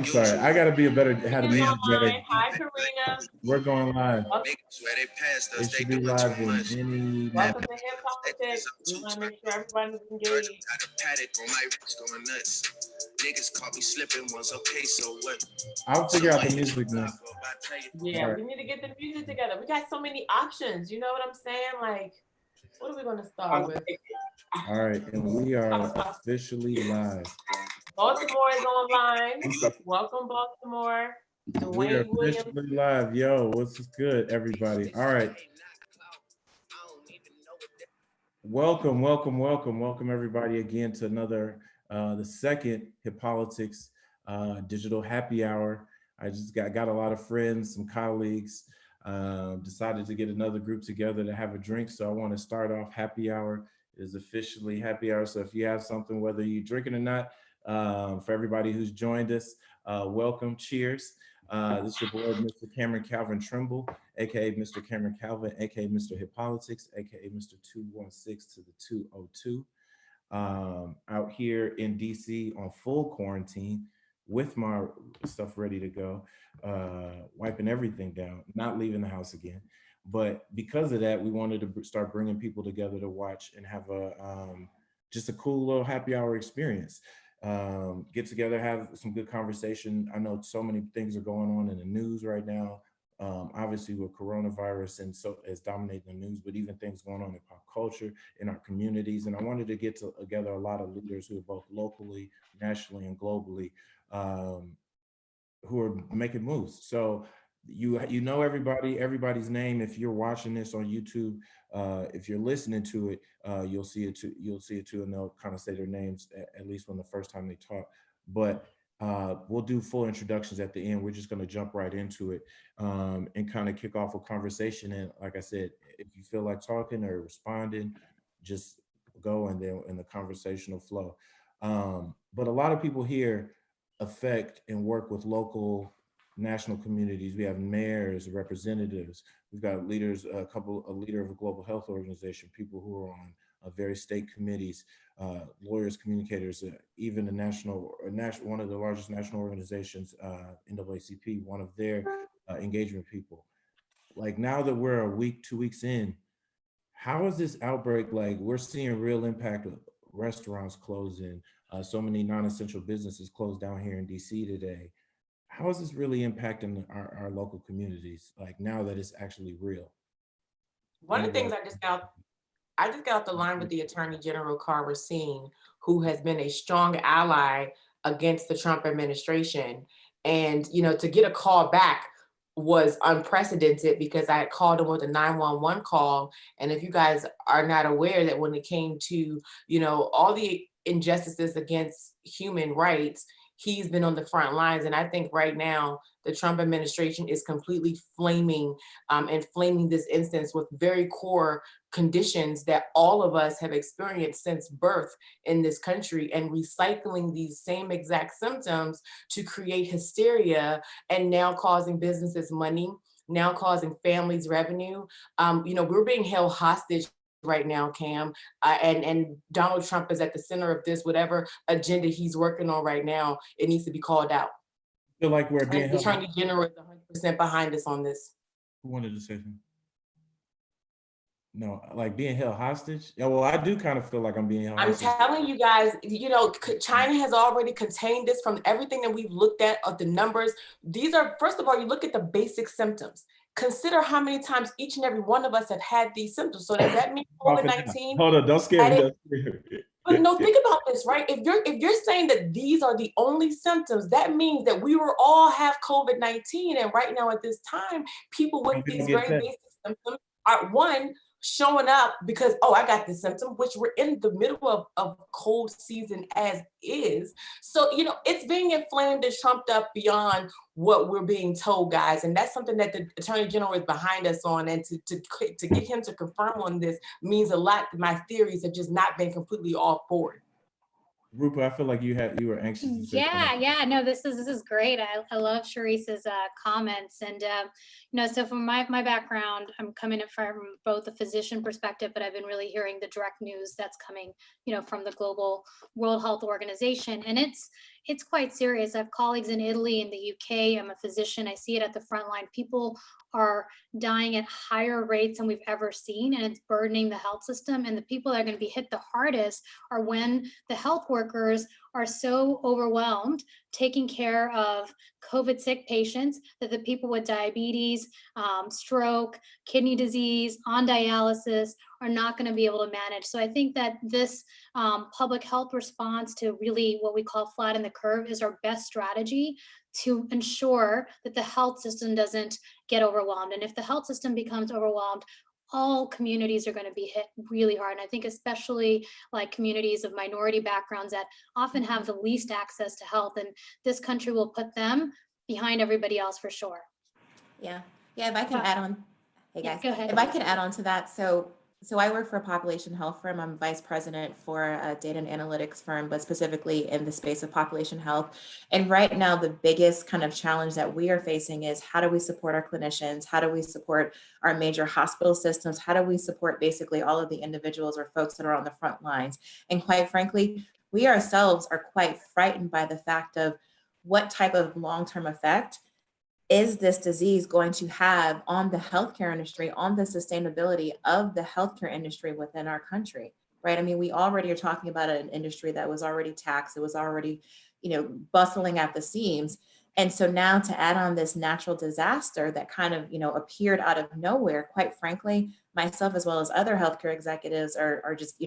I'm sorry, I gotta be a better, how to music better. Hi, Karina. We're going live. It should be live in any. Welcome to Hip Politics. We want to make sure everybody's engaged. Niggas caught me slipping once. Okay, so what? I'll figure out the music now. Yeah, right. We need to get the music together. We got so many options. You know what I'm saying? Like, what are we gonna start with? All right, and we are officially live. Baltimore is online. Welcome, Baltimore. We're officially live. Yo, what's good, everybody? All right. Welcome, everybody, again to another, the second Hip Politics digital happy hour. I just got a lot of friends, some colleagues, decided to get another group together to have a drink. So I want to start off happy hour. It is officially happy hour. So if you have something, whether you're drinking or not, for everybody who's joined us, welcome, cheers. This is your boy, Mr. Cameron Calvin Trimble, aka Mr. Cameron Calvin, aka Mr. Hip Politics, aka Mr. 216 to the 202. Out here in DC on full quarantine with my stuff ready to go, wiping everything down, not leaving the house again. But because of that, we wanted to start bringing people together to watch and have a just a cool little happy hour experience. Get together, have some good conversation. I know so many things are going on in the news right now, obviously with coronavirus, and so it's dominating the news, but even things going on in pop culture, in our communities. And I wanted to get together a lot of leaders who are both locally, nationally, and globally, who are making moves. So you know everybody's name. If you're watching this on YouTube, if you're listening to it, you'll see it too, and they'll kind of say their names at least when the first time they talk. But we'll do full introductions at the end. We're just going to jump right into it, and kind of kick off a conversation. And like I said, if you feel like talking or responding, just go, and then in the conversational flow. But a lot of people here affect and work with local, national communities. We have mayors, representatives. We've got leaders, a leader of a global health organization, people who are on various state committees, lawyers, communicators, even one of the largest national organizations, NAACP, one of their engagement people. Like, now that we're a week, 2 weeks in, how is this outbreak? Like, we're seeing real impact of restaurants closing, so many non-essential businesses closed down here in DC today. How is this really impacting our local communities, like, now that it's actually real? One of the things I just got off the line with the Attorney General Carver Singh, who has been a strong ally against the Trump administration. And, you know, to get a call back was unprecedented, because I had called him with a 911 call. And if you guys are not aware, that when it came to, you know, all the injustices against human rights, he's been on the front lines. And I think right now the Trump administration is completely flaming this instance with very core conditions that all of us have experienced since birth in this country, and recycling these same exact symptoms to create hysteria, and now causing businesses money, now causing families revenue. You know, we're being held hostage right now, Cam, and Donald Trump is at the center of this. Whatever agenda he's working on right now, it needs to be called out. I feel like we're being held. The Attorney General is 100% behind us on this. Who wanted to say something? No, like being held hostage? Yeah, well, I do kind of feel like I'm being held hostage. I'm telling you guys, you know, China has already contained this. From everything that we've looked at of the numbers, these are, first of all, you look at the basic symptoms. Consider how many times each and every one of us have had these symptoms. So does that mean COVID-19? Hold on, don't scare me. But no, think about this, right? If you're saying that these are the only symptoms, that means that we were all have COVID-19. And right now at this time, people with these very basic symptoms are, one, showing up because, oh, I got this symptom, which we're in the middle of cold season as is. So, you know, it's being inflamed and trumped up beyond what we're being told, guys. And that's something that the Attorney General is behind us on. And to get him to confirm on this means a lot. My theories have just not been completely off board. Roopa, I feel like you were anxious to say something. Yeah. No, this is great. I love Sharice's comments, and you know, so from my background, I'm coming from both a physician perspective, but I've been really hearing the direct news that's coming, you know, from the global World Health Organization, and it's quite serious. I have colleagues in Italy, in the UK. I'm a physician. I see it at the front line. People are dying at higher rates than we've ever seen, and it's burdening the health system. And the people that are going to be hit the hardest are when the health workers are so overwhelmed taking care of COVID sick patients that the people with diabetes, stroke, kidney disease, on dialysis are not going to be able to manage. So I think that this public health response to really what we call flatten the curve is our best strategy to ensure that the health system doesn't get overwhelmed. And if the health system becomes overwhelmed, all communities are going to be hit really hard. And I think especially like communities of minority backgrounds that often have the least access to health, and this country will put them behind everybody else for sure. Yeah, if I can add on, hey guys, go ahead. if I can add on to that. So I work for a population health firm. I'm vice president for a data and analytics firm, but specifically in the space of population health. And right now, the biggest kind of challenge that we are facing is how do we support our clinicians? How do we support our major hospital systems? How do we support basically all of the individuals or folks that are on the front lines? And quite frankly, we ourselves are quite frightened by the fact of what type of long-term effect is this disease going to have on the healthcare industry, on the sustainability of the healthcare industry within our country, right? I mean, we already are talking about an industry that was already taxed, it was already, bustling at the seams. And so now to add on this natural disaster that kind of, appeared out of nowhere, quite frankly, myself as well as other healthcare executives are just,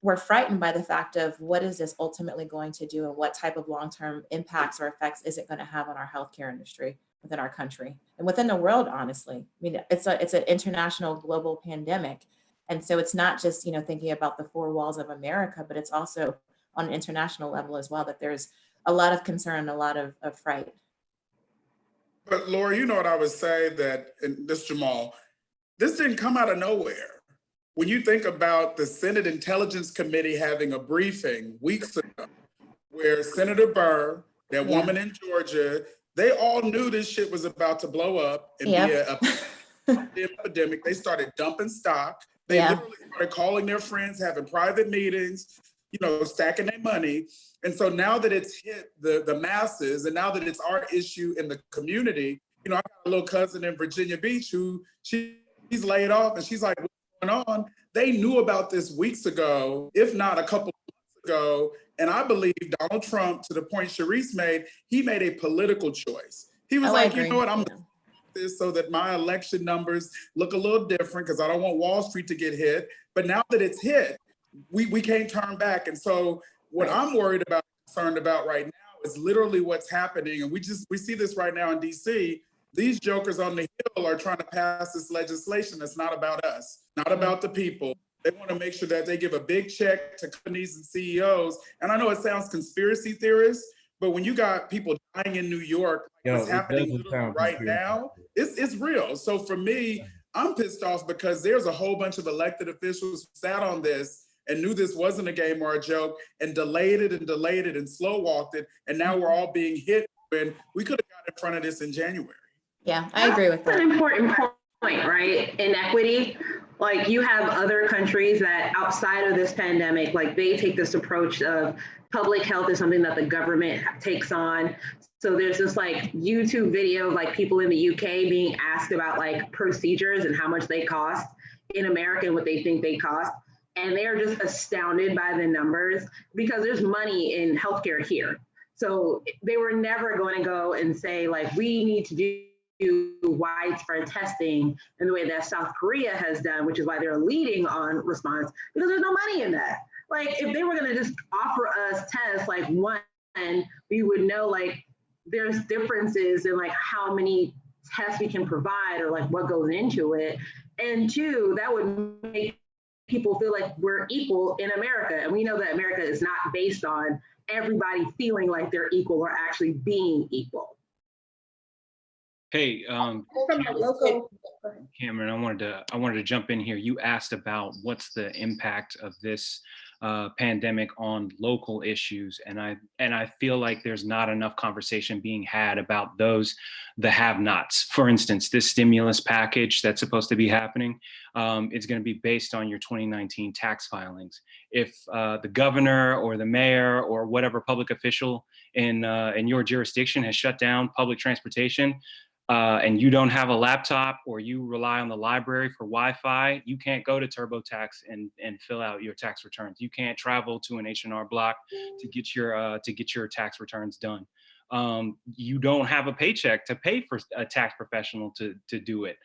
we're frightened by the fact of what is this ultimately going to do and what type of long-term impacts or effects is it going to have on our healthcare industry within our country and within the world, honestly. I mean, it's an international global pandemic. And so it's not just, thinking about the four walls of America, but it's also on an international level as well, that there's a lot of concern, a lot of fright. But Laura, you know what I would say that, and this Jamal, this didn't come out of nowhere. When you think about the Senate Intelligence Committee having a briefing weeks ago, where Senator Burr, that woman in Georgia, they all knew this shit was about to blow up and be an epidemic. They started dumping stock. They literally started calling their friends, having private meetings, stacking their money. And so now that it's hit the masses, and now that it's our issue in the community, I got a little cousin in Virginia Beach who she's laid off, and she's like, what's going on? They knew about this weeks ago, if not a couple of months ago. And I believe Donald Trump, to the point Sharice made, he made a political choice. He was like, you know what, I'm gonna do this so that my election numbers look a little different because I don't want Wall Street to get hit. But now that it's hit, we can't turn back. And so what I'm worried about, concerned about right now is literally what's happening. And we see this right now in DC. These jokers on the Hill are trying to pass this legislation that's not about us, not about the people. They want to make sure that they give a big check to companies and CEOs. And I know it sounds conspiracy theorist, but when you got people dying in New York, like what's happening literally right now, it's real. So for me, I'm pissed off because there's a whole bunch of elected officials who sat on this and knew this wasn't a game or a joke and delayed it and slow walked it. And now we're all being hit when we could have got in front of this in January. Yeah, I agree with that. That's an important point, right? Inequity. Like you have other countries that outside of this pandemic, like they take this approach of public health is something that the government takes on. So there's this like YouTube video of like people in the UK being asked about like procedures and how much they cost in America and what they think they cost. And they are just astounded by the numbers because there's money in healthcare here. So they were never going to go and say like, we need to do widespread testing in the way that South Korea has done, which is why they're leading on response, because there's no money in that. Like if they were going to just offer us tests like one, we would know like there's differences in like how many tests we can provide or like what goes into it. And two, that would make people feel like we're equal in America. And we know that America is not based on everybody feeling like they're equal or actually being equal. Hey, Cameron, I wanted to jump in here. You asked about what's the impact of this pandemic on local issues. And I feel like there's not enough conversation being had about the have-nots. For instance, this stimulus package that's supposed to be happening, is going to be based on your 2019 tax filings. If the governor or the mayor or whatever public official in your jurisdiction has shut down public transportation, and you don't have a laptop or you rely on the library for Wi-Fi, you can't go to TurboTax and fill out your tax returns. You can't travel to an H&R Block to get your tax returns done. You don't have a paycheck to pay for a tax professional to do it.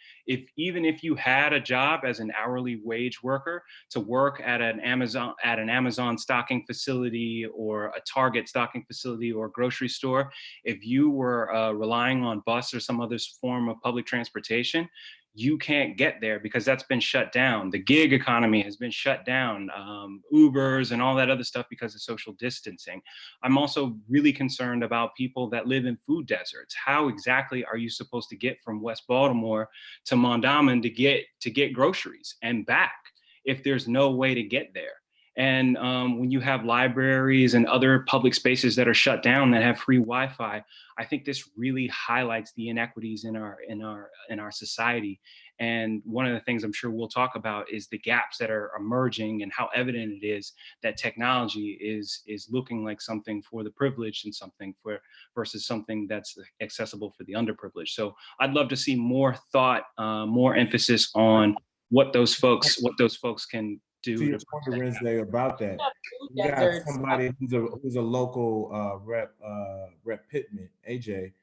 Even if you had a job as an hourly wage worker to work at an Amazon stocking facility or a Target stocking facility or grocery store, if you were relying on bus or some other form of public transportation, you can't get there because that's been shut down. The gig economy has been shut down, Ubers and all that other stuff because of social distancing. I'm also really concerned about people that live in food deserts. How exactly are you supposed to get from West Baltimore to Mondawmin to get groceries and back if there's no way to get there? And when you have libraries and other public spaces that are shut down that have free Wi-Fi, I think this really highlights the inequities in our society. And one of the things I'm sure we'll talk about is the gaps that are emerging and how evident it is that technology is looking like something for the privileged and something versus something that's accessible for the underprivileged. So I'd love to see more thought, more emphasis on what those folks can do. To your point, Wednesday, about that, you got somebody who's a local rep Pittman, Ajay.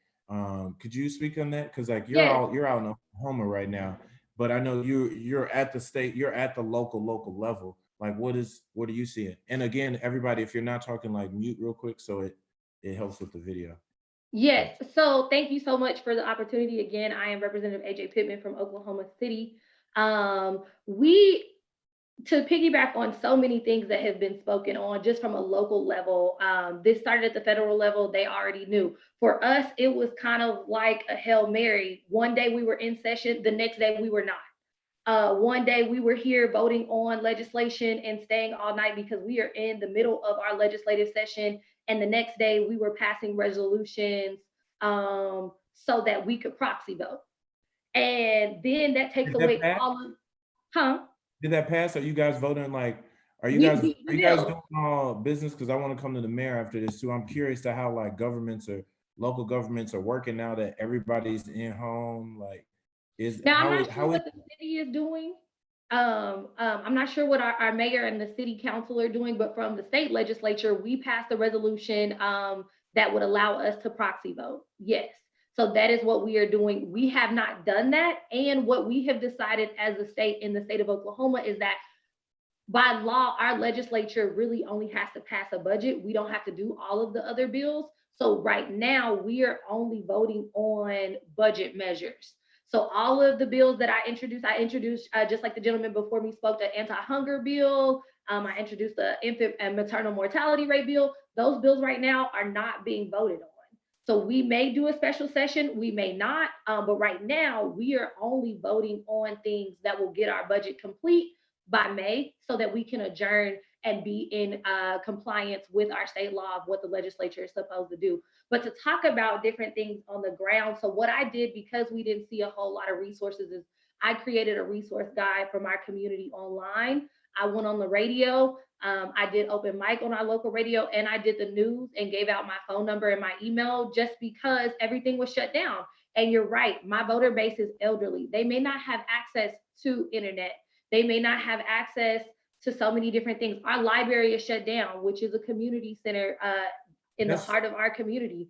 Could you speak on that? Because like you're out in Oklahoma right now, but I know you're at the local level. Like what are you seeing? And again, everybody, if you're not talking, like mute real quick so it helps with the video. Yes, so thank you so much for the opportunity. Again, I am Representative Ajay Pittman from Oklahoma City. To piggyback on so many things that have been spoken on just from a local level, this started at the federal level, they already knew. For us, it was kind of like a Hail Mary. One day we were in session, the next day we were not. One day we were here voting on legislation and staying all night because we are in the middle of our legislative session. And the next day we were passing resolutions so that we could proxy vote. And then that takes away all of, Did that pass? Are you guys voting like, are you guys doing all business? Because I want to come to the mayor after this too. I'm curious to how like local governments are working now that everybody's in home. Like, I'm not sure what the city is doing. I'm not sure what our mayor and the city council are doing, but from the state legislature, we passed a resolution that would allow us to proxy vote. Yes. So that is what we are doing. We have not done that. And what we have decided as a state in the state of Oklahoma is that by law, our legislature really only has to pass a budget. We don't have to do all of the other bills. So right now we are only voting on budget measures. So all of the bills that I introduced just like the gentleman before me spoke, the anti-hunger bill. I introduced the infant and maternal mortality rate bill. Those bills right now are not being voted on. So we may do a special session, we may not, but right now we are only voting on things that will get our budget complete by May so that we can adjourn and be in compliance with our state law of what the legislature is supposed to do. But to talk about different things on the ground, so what I did, because we didn't see a whole lot of resources, is I created a resource guide from our community online. I went on the radio. I did open mic on our local radio, and I did the news and gave out my phone number and my email just because everything was shut down. And you're right, my voter base is elderly. They may not have access to internet. They may not have access to so many different things. Our library is shut down, which is a community center in the heart of our community.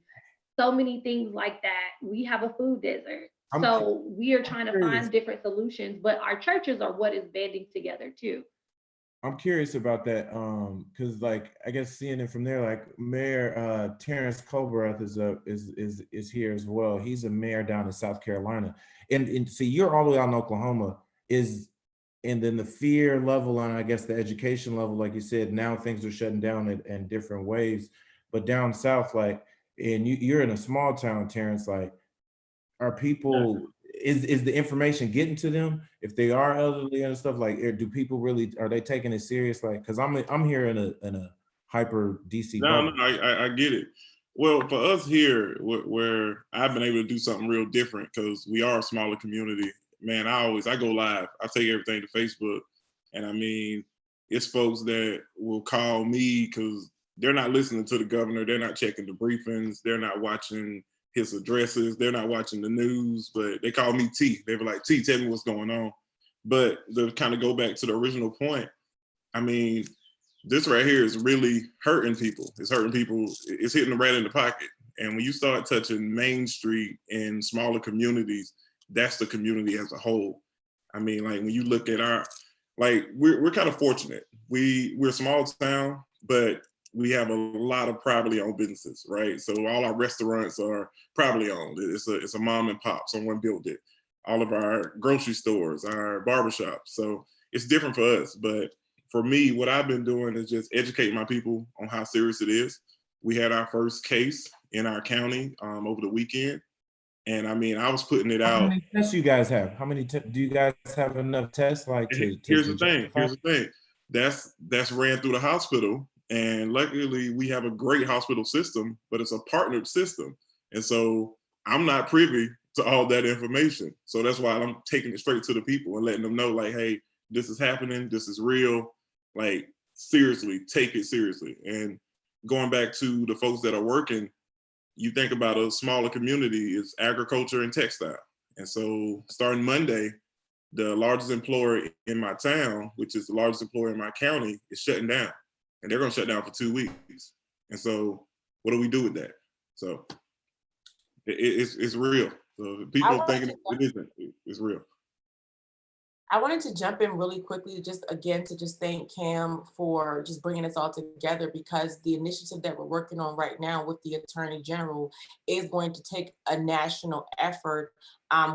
So many things like that. We have a food desert. So we are trying to find different solutions, but our churches are what is banding together too. I'm curious about that, because like I guess seeing it from there, like Mayor Terrance Culbreath is here as well. He's a mayor down in South Carolina, and see, you're all the way out in Oklahoma. And then the fear level and I guess the education level, like you said, now things are shutting down in different ways. But down south, like, and you're in a small town, Terrance, like, are people? is the information getting to them if they are elderly and stuff? Like, do people really, are they taking it serious? Like, because I'm here in a hyper DC No, bubble. I get it. Well, for us here, where I've been able to do something real different because we are a smaller community, man, I go live. I take everything to Facebook. And I mean, it's folks that will call me because they're not listening to the governor. They're not checking the briefings. They're not watching his addresses. They're not watching the news, but they call me T. They were like, T, tell me what's going on. But to kind of go back to the original point, I mean, this right here is really hurting people. It's hurting people. It's hitting them right in the pocket. And when you start touching Main Street in smaller communities, that's the community as a whole. I mean, like when you look at we're kind of fortunate. We're a small town, but we have a lot of privately owned businesses, right? So all our restaurants are privately owned. It's a mom and pop. Someone built it. All of our grocery stores, our barbershops. So it's different for us. But for me, what I've been doing is just educating my people on how serious it is. We had our first case in our county over the weekend. And I mean, I was putting it out. How many tests you guys have? How many do you guys have enough tests? Like Here's the thing. That's ran through the hospital. And luckily we have a great hospital system, but it's a partnered system. And so I'm not privy to all that information. So that's why I'm taking it straight to the people and letting them know, like, hey, this is happening. This is real. Like, seriously, take it seriously. And going back to the folks that are working, you think about a smaller community is agriculture and textile. And so starting Monday, the largest employer in my town, which is the largest employer in my county, is shutting down. And they're gonna shut down for 2 weeks. And so what do we do with that? So it's real. So people thinking it isn't, it's real. I wanted to jump in really quickly to just thank Cam for just bringing us all together, because the initiative that we're working on right now with the Attorney General is going to take a national effort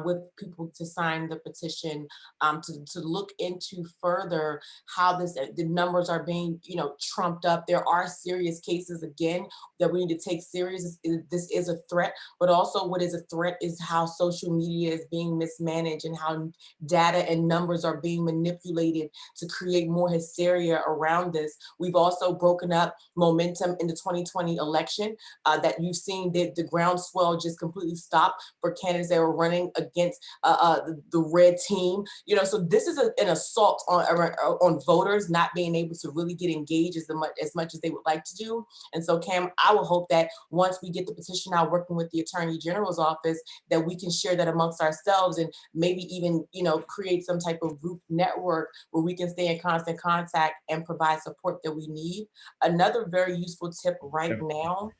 with people to sign the petition, to look into further how the numbers are being, trumped up. There are serious cases, again, that we need to take serious. This is a threat, but also what is a threat is how social media is being mismanaged and how data and numbers are being manipulated to create more hysteria around this. We've also broken up momentum in the 2020 election that you've seen the groundswell just completely stop for candidates that were running against the red team. So this is an assault on voters not being able to really get engaged as much as they would like to do. And so, Cam, I would hope that once we get the petition out working with the Attorney General's office, that we can share that amongst ourselves and maybe even, create some type of group network where we can stay in constant contact and provide support that we need. Another very useful tip right now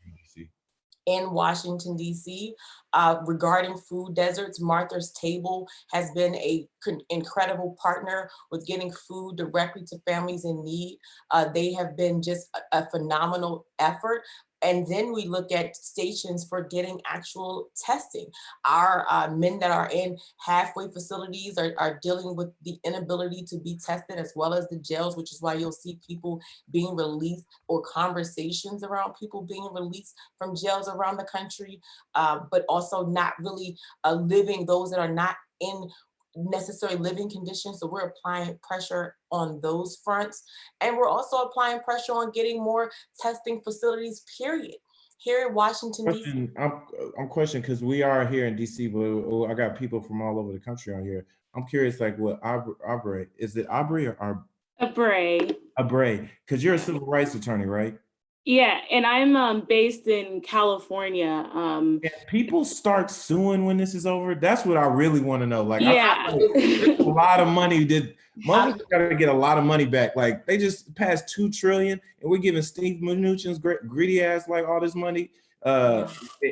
in Washington, D.C. Regarding food deserts, Martha's Table has been an incredible partner with getting food directly to families in need. They have been just a phenomenal effort. And then we look at stations for getting actual testing. Our men that are in halfway facilities are dealing with the inability to be tested, as well as the jails, which is why you'll see people being released or conversations around people being released from jails around the country, but also not really living, those that are not in necessary living conditions. So we're applying pressure on those fronts. And we're also applying pressure on getting more testing facilities, period. Here in Washington, D.C. I'm questioning, because we are here in DC, but I got people from all over the country on here. I'm curious, like, what Abre, is it Abre or Abre? Abre, because you're a civil rights attorney, right? Yeah, and I'm based in California. Can people start suing when this is over? That's what I really want to know. Like, yeah, a lot of money. Motherfuckers got to get a lot of money back. Like, they just passed $2 trillion, and we're giving Steve Mnuchin's greedy ass like all this money.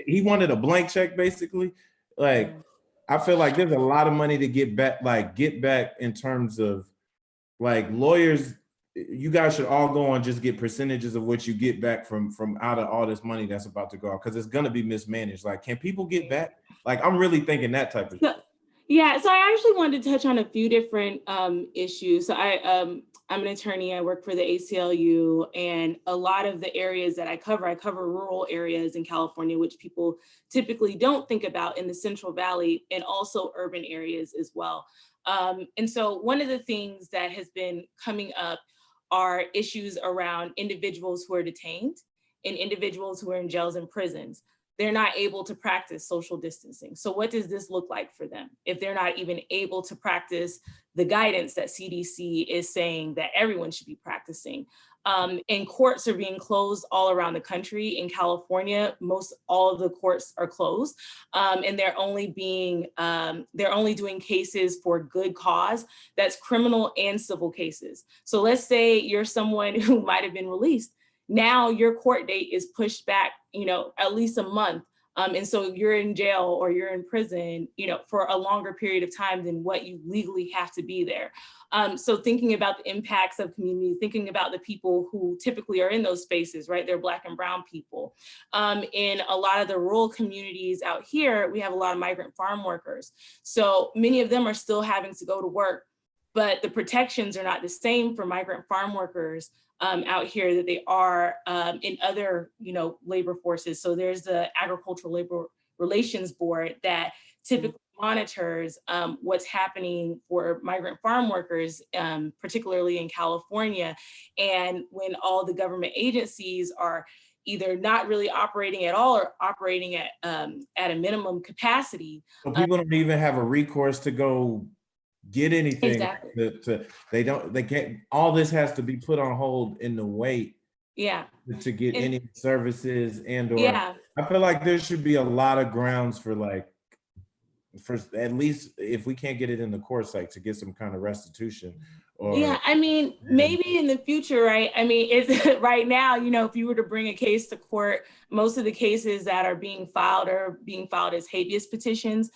He wanted a blank check, basically. Like, I feel like there's a lot of money to get back. Like, get back in terms of, like, lawyers. You guys should all go and just get percentages of what you get back from out of all this money that's about to go out, because it's gonna be mismanaged. Like, can people get back? Like, I'm really thinking that type of shit. Yeah, so I actually wanted to touch on a few different issues. So I'm an attorney, I work for the ACLU, and a lot of the areas that I cover rural areas in California, which people typically don't think about in the Central Valley, and also urban areas as well. And so one of the things that has been coming up are issues around individuals who are detained and individuals who are in jails and prisons. They're not able to practice social distancing. So what does this look like for them if they're not even able to practice the guidance that CDC is saying that everyone should be practicing? And courts are being closed all around the country. In California, most all of the courts are closed, and they're only doing cases for good cause. That's criminal and civil cases. So let's say you're someone who might have been released. Now your court date is pushed back, at least a month. And so you're in jail or you're in prison, for a longer period of time than what you legally have to be there. So thinking about the impacts of community, thinking about the people who typically are in those spaces, right? They're Black and brown people. In a lot of the rural communities out here, we have a lot of migrant farm workers. So many of them are still having to go to work, but the protections are not the same for migrant farm workers out here that they are in other, labor forces. So there's the Agricultural Labor Relations Board that typically monitors what's happening for migrant farm workers, particularly in California. And when all the government agencies are either not really operating at all or operating at a minimum capacity. So people don't even have a recourse to go get anything. Exactly. They can't, all this has to be put on hold in the wait. Yeah. To get any services or I feel like there should be a lot of grounds for at least if we can't get it in the courts, to get some kind of restitution. Maybe in the future, right? It's right now, if you were to bring a case to court, most of the cases that are being filed as habeas petitions.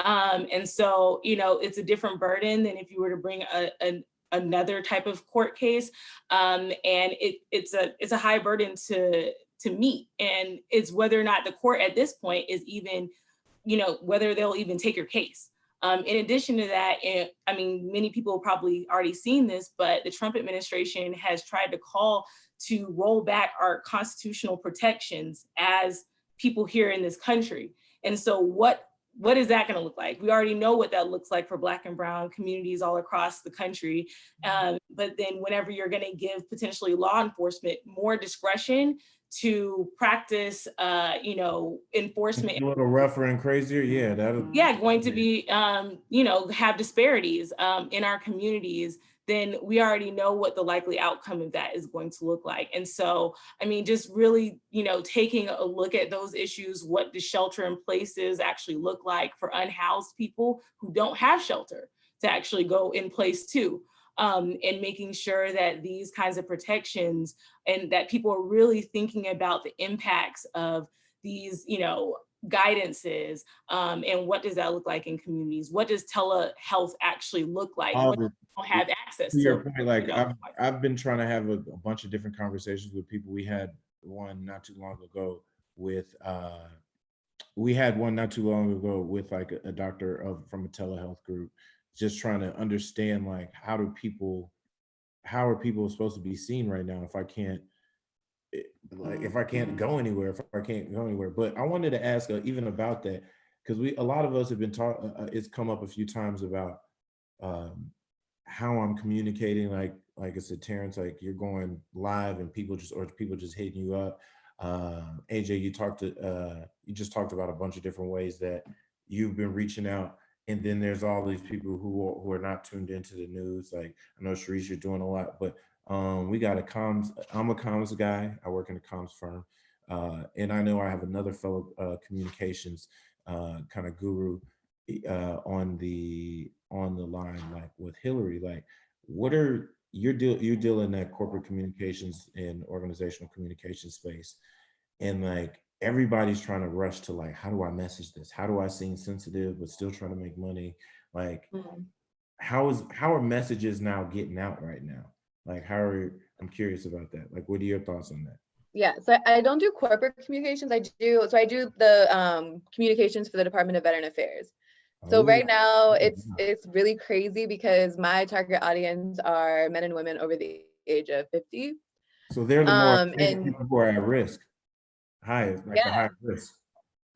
And so, it's a different burden than if you were to bring another type of court case. And it's a high burden to meet. And it's whether or not the court at this point is even, whether they'll even take your case. In addition to that, many people have probably already seen this, but the Trump administration has tried to call to roll back our constitutional protections as people here in this country. And so what is that going to look like? We already know what that looks like for Black and brown communities all across the country. But then whenever you're going to give potentially law enforcement more discretion to practice, enforcement. A little rougher and crazier, going to be, have disparities in our communities, then we already know what the likely outcome of that is going to look like. And so, just really, taking a look at those issues, what the shelter in places actually look like for unhoused people who don't have shelter to actually go in place too. And making sure that these kinds of protections and that people are really thinking about the impacts of these, guidances, and what does that look like in communities? What does telehealth actually look like? What do people have access to? Your point, I've been trying to have a bunch of different conversations with people. We had one not too long ago with a doctor from a telehealth group, just trying to understand how are people supposed to be seen right now if I can't go anywhere, But I wanted to ask even about that, because a lot of us have been talking, it's come up a few times about how I'm communicating, like I said, Terrance, you're going live and people just hitting you up. Ajay, you just talked about a bunch of different ways that you've been reaching out. And then there's all these people who are not tuned into the news. I know Sharice, you're doing a lot, but we got I'm a comms guy. I work in a comms firm. And I know I have another fellow communications kind of guru on the line, with Hillary. What are you're dealing in that corporate communications and organizational communication space, and everybody's trying to rush to how do I message this? How do I seem sensitive but still trying to make money? How are messages now getting out right now? I'm curious about that. What are your thoughts on that? Yeah, so I don't do corporate communications. I do the communications for the Department of Veteran Affairs. So Oh, right now yeah. it's really crazy because my target audience are men and women over the age of 50. So they're the more And people who are at risk, highest, like the yeah, high risk.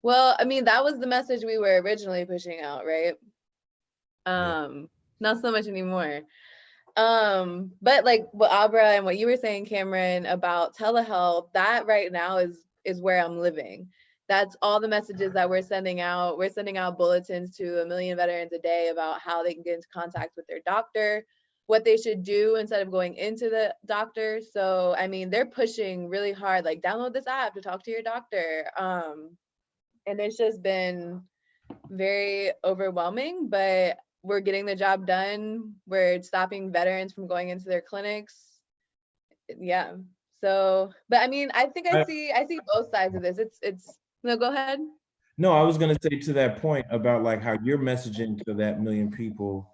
well, I mean, that was the message we were originally pushing out, right? Yeah. Not so much anymore. But like what Abre and what you were saying, Cameron, about telehealth, that right now is where I'm living. That's all the messages that we're sending out. We're sending out bulletins to 1 million veterans a day about how they can get into contact with their doctor, what they should do instead of going into the doctor. So, I mean, they're pushing really hard, like download this app to talk to your doctor. And it's just been very overwhelming, but we're getting the job done. We're stopping veterans from going into their clinics. Yeah. So, but I mean, I think I see both sides of this. It's no, go ahead. No, I was gonna say to that point about like how you're messaging to that million people,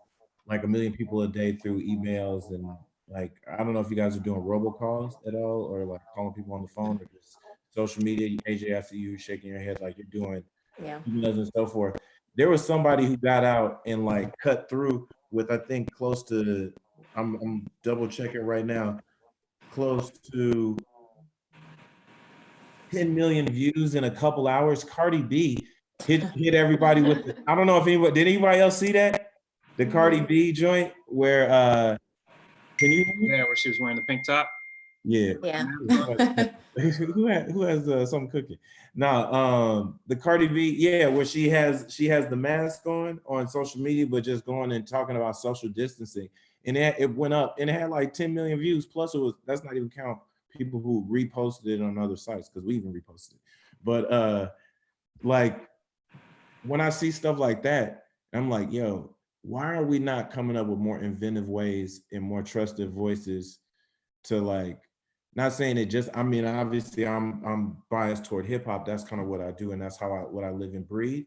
like 1 million people a day through emails and like, I don't know if you guys are doing robocalls at all or like calling people on the phone or just social media. AJ, I see you shaking your head like you're doing emails and so forth. There was somebody who got out and like cut through with, I think close to, I'm double checking right now, close to 10 million views in a couple hours. Cardi B hit everybody with the, I don't know if anybody, did anybody else see that? The Cardi B joint where can you hear me? Yeah, where she was wearing the pink top. Yeah. who has something cooking? No, the Cardi B, yeah, where she has the mask on social media, but just going and talking about social distancing. And it went up and it had like 10 million views. Plus it was, that's not even count people who reposted it on other sites, because we even reposted it. But like when I see stuff like that, I'm like, yo, why are we not coming up with more inventive ways and more trusted voices to like, not saying it just, I mean, obviously I'm biased toward hip hop. That's kind of what I do. And that's how what I live and breathe.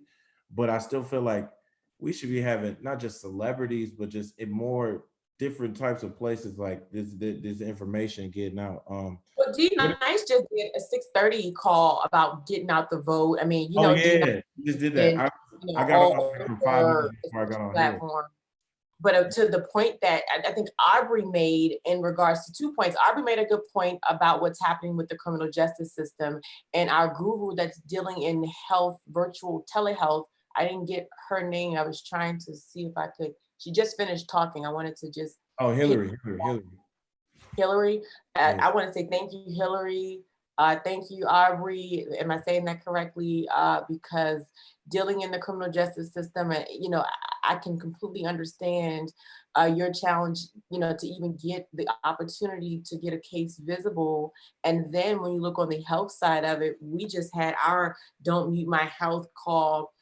But I still feel like we should be having not just celebrities, but just in more different types of places like this information getting out. But D Nice just did a 6:30 call about getting out the vote. I mean, you know, yeah, he just did that. I got on for 5 minutes before I got on platform. But to the point that I think Abre made in regards to 2 points, Abre made a good point about what's happening with the criminal justice system, and our guru that's dealing in health, virtual telehealth. I didn't get her name. I was trying to see if I could. She just finished talking. I wanted to just. Oh, Hillary. I want to say thank you, Hillary. Thank you, Abre. Am I saying that correctly? Because dealing in the criminal justice system, you know, I can completely understand your challenge, you know, to even get the opportunity to get a case visible. And then when you look on the health side of it, we just had our Don't Mute My Health call.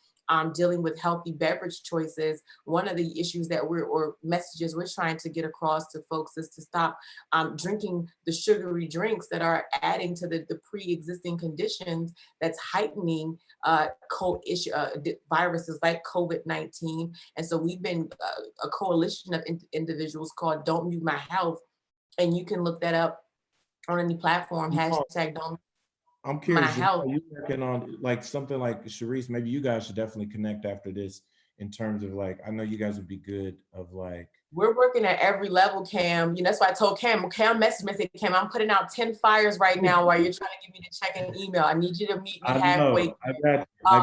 Dealing with healthy beverage choices. One of the issues that messages we're trying to get across to folks is to stop drinking the sugary drinks that are adding to the pre-existing conditions that's heightening viruses like COVID-19. And so we've been a coalition of individuals called Don't Mute My Health. And you can look that up on any platform, hashtag Don't. I'm curious, are you working on like something like Sharice? Maybe you guys should definitely connect after this in terms of like, I know you guys would be good of like. We're working at every level, Cam. You know, that's why I told Cam messaged me, said, Cam, I'm putting out 10 fires right now while you're trying to get me to check an email. I need you to meet me halfway. I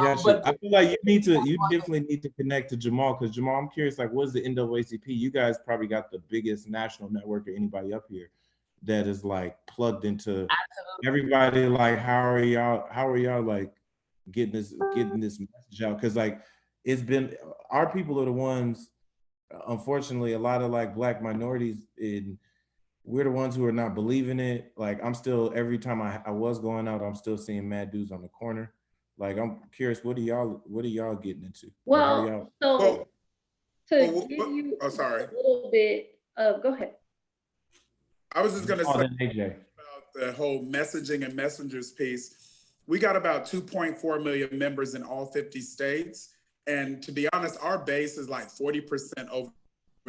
got you. I feel like you definitely need to connect to Jamal, because Jamal, I'm curious, like, what's the NAACP? You guys probably got the biggest national network of anybody up here that is like plugged into everybody. Like, how are y'all like getting this message out? Because like it's been, our people are the ones, unfortunately, a lot of like Black minorities, we're the ones who are not believing it. Like I'm still, every time I was going out, I'm still seeing mad dudes on the corner. Like I'm curious, what are y'all getting into? Well, to give you a little bit of, go ahead. I was just going to say about the whole messaging and messengers piece. We got about 2.4 million members in all 50 states. And to be honest, our base is like 40% over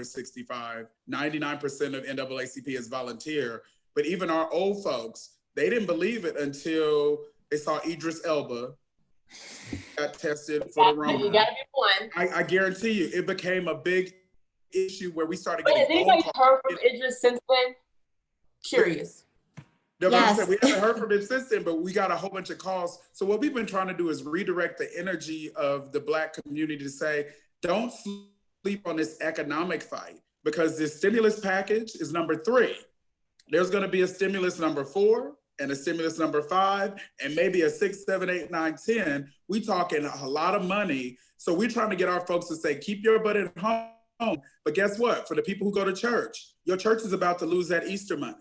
65. 99% of NAACP is volunteer. But even our old folks, they didn't believe it until they saw Idris Elba got tested for the You Rona. gotta be one. I guarantee you, it became a big issue where we started But has getting phone anybody calls. heard from Idris since then? Curious. No, but I'm Yes. saying we haven't heard from him since then, but we got a whole bunch of calls. So what we've been trying to do is redirect the energy of the Black community to say, don't sleep on this economic fight, because this stimulus package is number 3. There's going to be a stimulus number 4 and a stimulus number 5 and maybe a 6, 7, 8, 9, 10. We talking a lot of money. So we're trying to get our folks to say, keep your butt at home. But guess what? For the people who go to church, your church is about to lose that Easter money.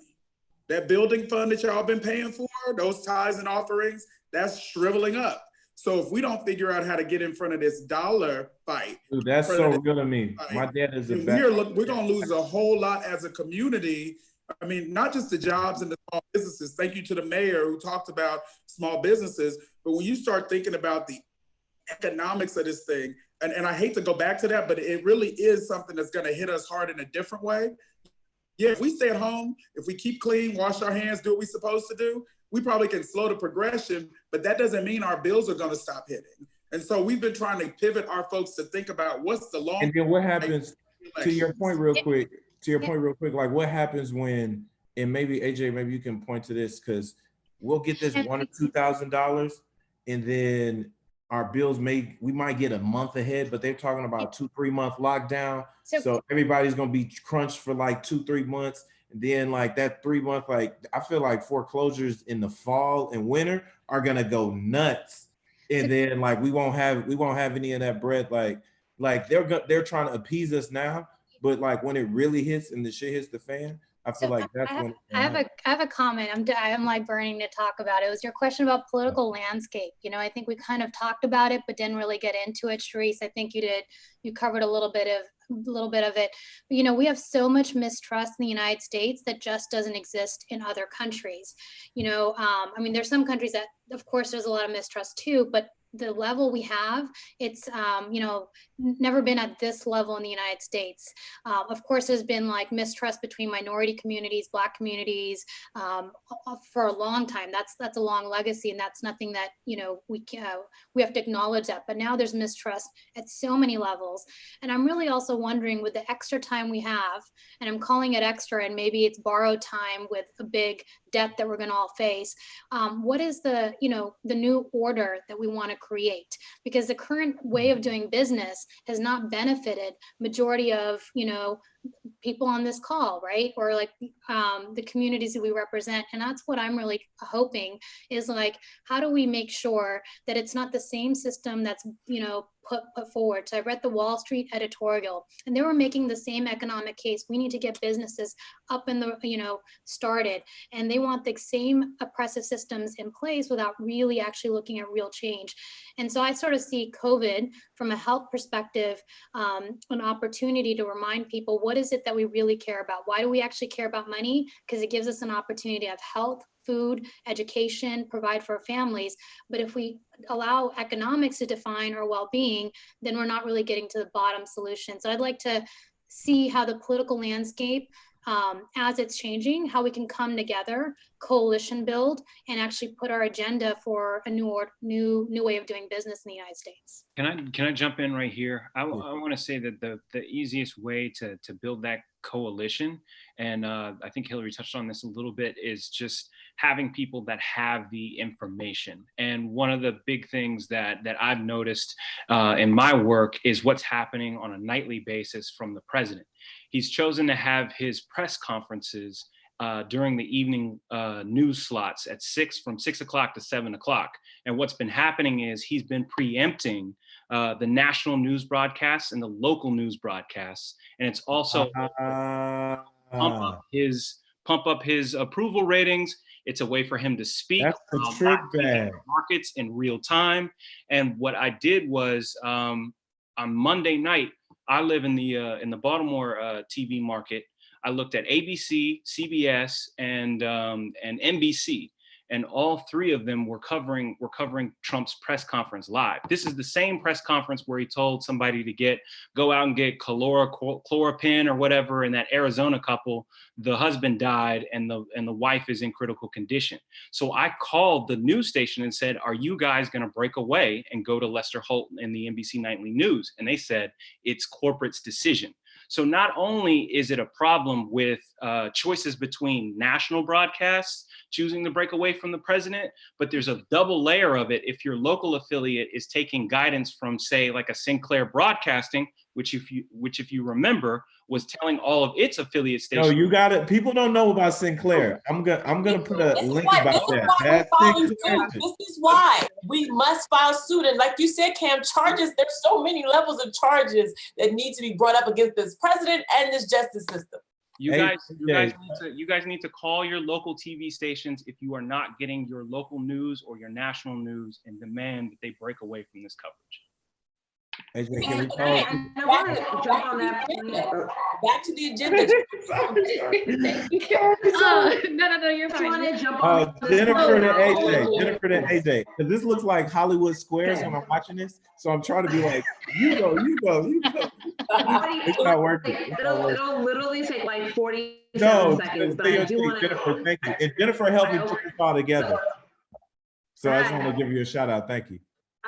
That building fund that y'all been paying for, those tithes and offerings, that's shriveling up. So if we don't figure out how to get in front of this dollar fight. Dude, that's so real to me. My dad is a we're going to lose a whole lot as a community. I mean, not just the jobs and the small businesses. Thank you to the mayor who talked about small businesses. But when you start thinking about the economics of this thing, and I hate to go back to that, but it really is something that's going to hit us hard in a different way. Yeah, if we stay at home, if we keep clean, wash our hands, do what we're supposed to do, we probably can slow the progression, but that doesn't mean our bills are going to stop hitting. And so we've been trying to pivot our folks to think about what's the long. And then what happens, to your point real quick, like what happens when, and maybe AJ, maybe you can point to this, because we'll get this $1,000 or $2,000 and then our bills we might get a month ahead, but they're talking about 2-3 month lockdown. So everybody's gonna be crunched for like 2-3 months. And then like that 3 month, like I feel like foreclosures in the fall and winter are gonna go nuts. And then like we won't have any of that bread. Like they're trying to appease us now, but like when it really hits and the shit hits the fan, I feel like that's when I have a comment. I'm like burning to talk about it. It was your question about political landscape. You know, I think we kind of talked about it, but didn't really get into it. Sharice, I think you did. You covered a little bit of it. But, you know, we have so much mistrust in the United States that just doesn't exist in other countries. You know, I mean, there's some countries that, of course, there's a lot of mistrust too, but the level we have, it's, you know, never been at this level in the United States. Of course, there's been like mistrust between minority communities, Black communities for a long time. That's a long legacy, and that's nothing that, you know, we have to acknowledge that. But now there's mistrust at so many levels. And I'm really also wondering, with the extra time we have, and I'm calling it extra, and maybe it's borrowed time with a big debt that we're going to all face. What is the, you know, the new order that we want to create? Because the current way of doing business has not benefited majority of, you know, people on this call, right? Or like the communities that we represent. And that's what I'm really hoping is like, how do we make sure that it's not the same system that's, you know, put forward? So I read the Wall Street editorial, and they were making the same economic case. We need to get businesses up in the, you know, started, and they want the same oppressive systems in place without really actually looking at real change. And so I sort of see COVID from a health perspective, an opportunity to remind people, what is it that we really care about? Why do we actually care about money? Because it gives us an opportunity to have health, food, education, provide for our families. But if we allow economics to define our well-being, then we're not really getting to the bottom solution. So I'd like to see how the political landscape, as it's changing, how we can come together, coalition build, and actually put our agenda for a new way of doing business in the United States. Can I jump in right here? I want to say that the easiest way to build that coalition, and I think Hillary touched on this a little bit, is just having people that have the information. And one of the big things that I've noticed in my work is what's happening on a nightly basis from the president. He's chosen to have his press conferences during the evening news slots at from 6 o'clock to 7 o'clock. And what's been happening is he's been preempting the national news broadcasts and the local news broadcasts. And it's also pump up his approval ratings. It's a way for him to speak about markets in real time. And what I did was on Monday night, I live in the Baltimore TV market. I looked at ABC, CBS, and NBC. and all three of them were covering Trump's press conference live. This is the same press conference where he told somebody to go out and get chloroquine or whatever, and that Arizona couple, the husband died and the wife is in critical condition. So I called the news station and said, are you guys going to break away and go to Lester Holt in the NBC Nightly News? And they said, it's corporate's decision. So not only is it a problem with choices between national broadcasts choosing to break away from the president, but there's a double layer of it if your local affiliate is taking guidance from, say, like a Sinclair Broadcasting, which if you remember was telling all of its affiliate stations. No, you got it. People don't know about Sinclair. I'm gonna put a link about that. This is why we must file suit. And like you said, Cam, charges, there's so many levels of charges that need to be brought up against this president and this justice system. You guys need to call your local TV stations if you are not getting your local news or your national news, and demand that they break away from this coverage. Ajay, can we back to the agenda. No, you're fine. Jennifer and AJ, because this looks like Hollywood Squares when I'm watching this. So I'm trying to be like, you go. It's not working. It'll literally take like 40 seconds. But I do want Jennifer, thank you. And Jennifer helped me put this all together. So I just want to give you a shout out. Thank you.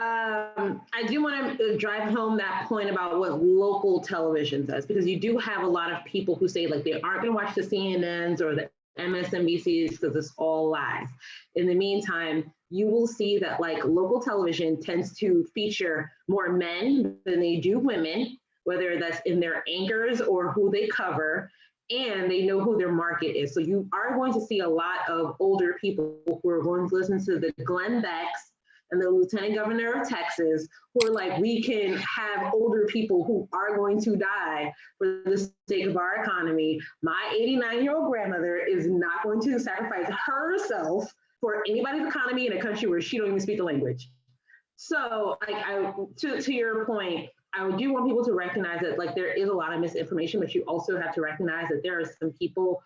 I do want to drive home that point about what local television says, because you do have a lot of people who say like they aren't going to watch the CNNs or the MSNBCs because it's all lies. In the meantime, you will see that like local television tends to feature more men than they do women, whether that's in their anchors or who they cover, and they know who their market is. So you are going to see a lot of older people who are going to listen to the Glenn Becks and the Lieutenant Governor of Texas, who are like, we can have older people who are going to die for the sake of our economy. My 89-year-old grandmother is not going to sacrifice herself for anybody's economy in a country where she don't even speak the language. So to your point, I do want people to recognize that like there is a lot of misinformation, but you also have to recognize that there are some people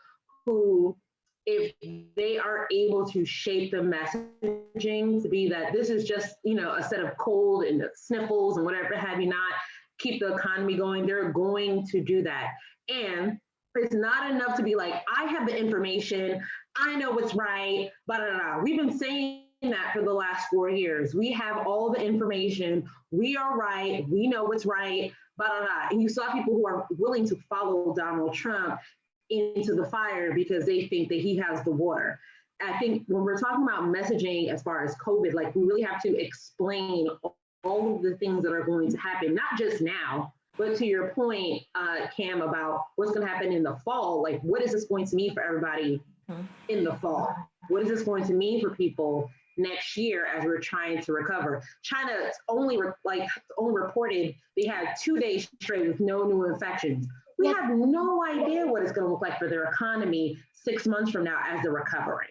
who, if they are able to shape the messaging to be that this is just, a set of cold and sniffles and whatever have you not, keep the economy going, they're going to do that. And it's not enough to be like, I have the information, I know what's right, blah, blah, blah. We've been saying that for the last 4 years. We have all the information, we are right, we know what's right, blah, blah, blah. And you saw people who are willing to follow Donald Trump into the fire because they think that he has the water. I think when we're talking about messaging as far as COVID, like we really have to explain all of the things that are going to happen, not just now, but to your point, Cam, about what's going to happen in the fall. Like, what is this going to mean for everybody in the fall? What is this going to mean for people next year as we're trying to recover? China only reported they had 2 days straight with no new infections. We have no idea what it's going to look like for their economy 6 months from now as they're recovering.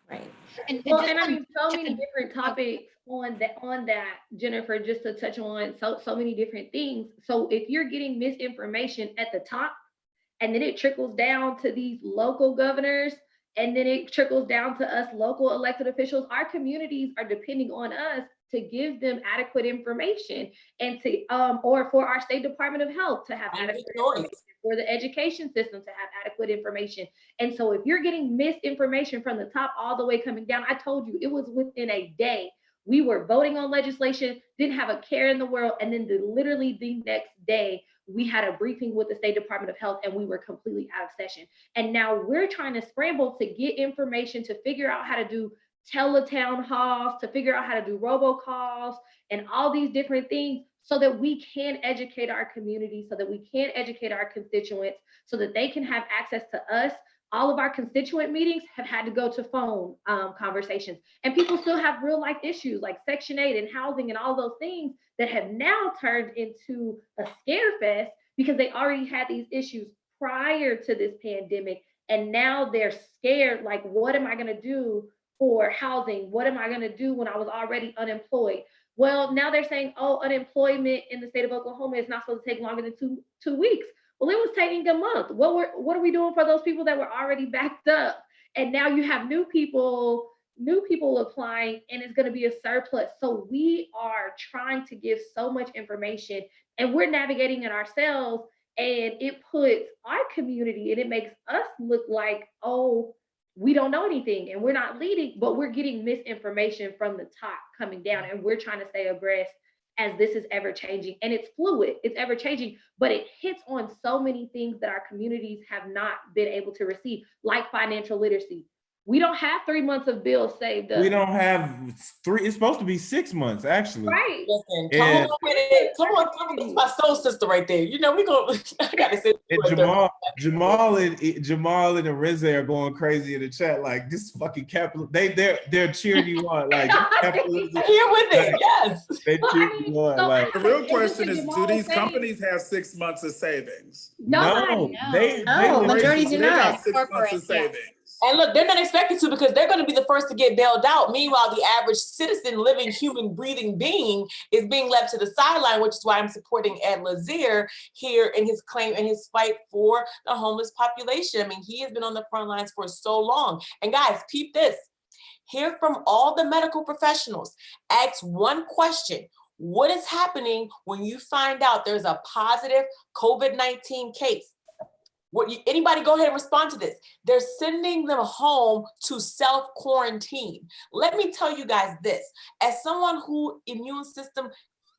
Right. And I mean, so many different topics on that, Jennifer, just to touch on so many different things. So if you're getting misinformation at the top, and then it trickles down to these local governors, and then it trickles down to us local elected officials, our communities are depending on us to give them adequate information, and to or for our State Department of Health to have adequate information, for the education system to have adequate information. And so if you're getting misinformation from the top all the way coming down, I told you it was within a day. We were voting on legislation, didn't have a care in the world, and then literally the next day, we had a briefing with the State Department of Health and we were completely out of session. And now we're trying to scramble to get information, to figure out how to do teletown halls, to figure out how to do robocalls and all these different things so that we can educate our community, so that we can educate our constituents, so that they can have access to us. All of our constituent meetings have had to go to phone conversations, and people still have real life issues like Section 8 and housing and all those things that have now turned into a scare fest because they already had these issues prior to this pandemic. And now they're scared, like, what am I gonna do for housing? What am I gonna do when I was already unemployed? Well, now they're saying, oh, unemployment in the state of Oklahoma is not supposed to take longer than two weeks. Well, it was taking a month. What are we doing for those people that were already backed up? And now you have new people new people applying, and it's going to be a surplus. So we are trying to give so much information, and we're navigating it ourselves, and it puts our community and it makes us look like, oh, we don't know anything and we're not leading, but we're getting misinformation from the top coming down, and we're trying to stay abreast as this is ever changing, and it's fluid, it's ever changing, but it hits on so many things that our communities have not been able to receive, like financial literacy. We don't have 3 months of bills saved up. We don't have 3, it's supposed to be 6 months, actually. Right. Listen, come on with it. Come on. This is my soul sister right there. You know, we go, I gotta say. And Jamal and Areze are going crazy in the chat, like, this fucking capital, they're cheering you on, like, capitalism. Here with it, yes. They cheer you on, like. The real question is, do these companies have 6 months of savings? Nobody. No, majority do They got not. 6 months of savings. And look, they're not expected to, because they're going to be the first to get bailed out. Meanwhile, the average citizen, living, human, breathing being is being left to the sideline, which is why I'm supporting Ed Lazier here in his claim and his fight for the homeless population. I mean, he has been on the front lines for so long. And guys, peep this. Hear from all the medical professionals. Ask one question. What is happening when you find out there's a positive COVID-19 case? Anybody go ahead and respond to this. They're sending them home to self-quarantine. Let me tell you guys this, as someone who immune system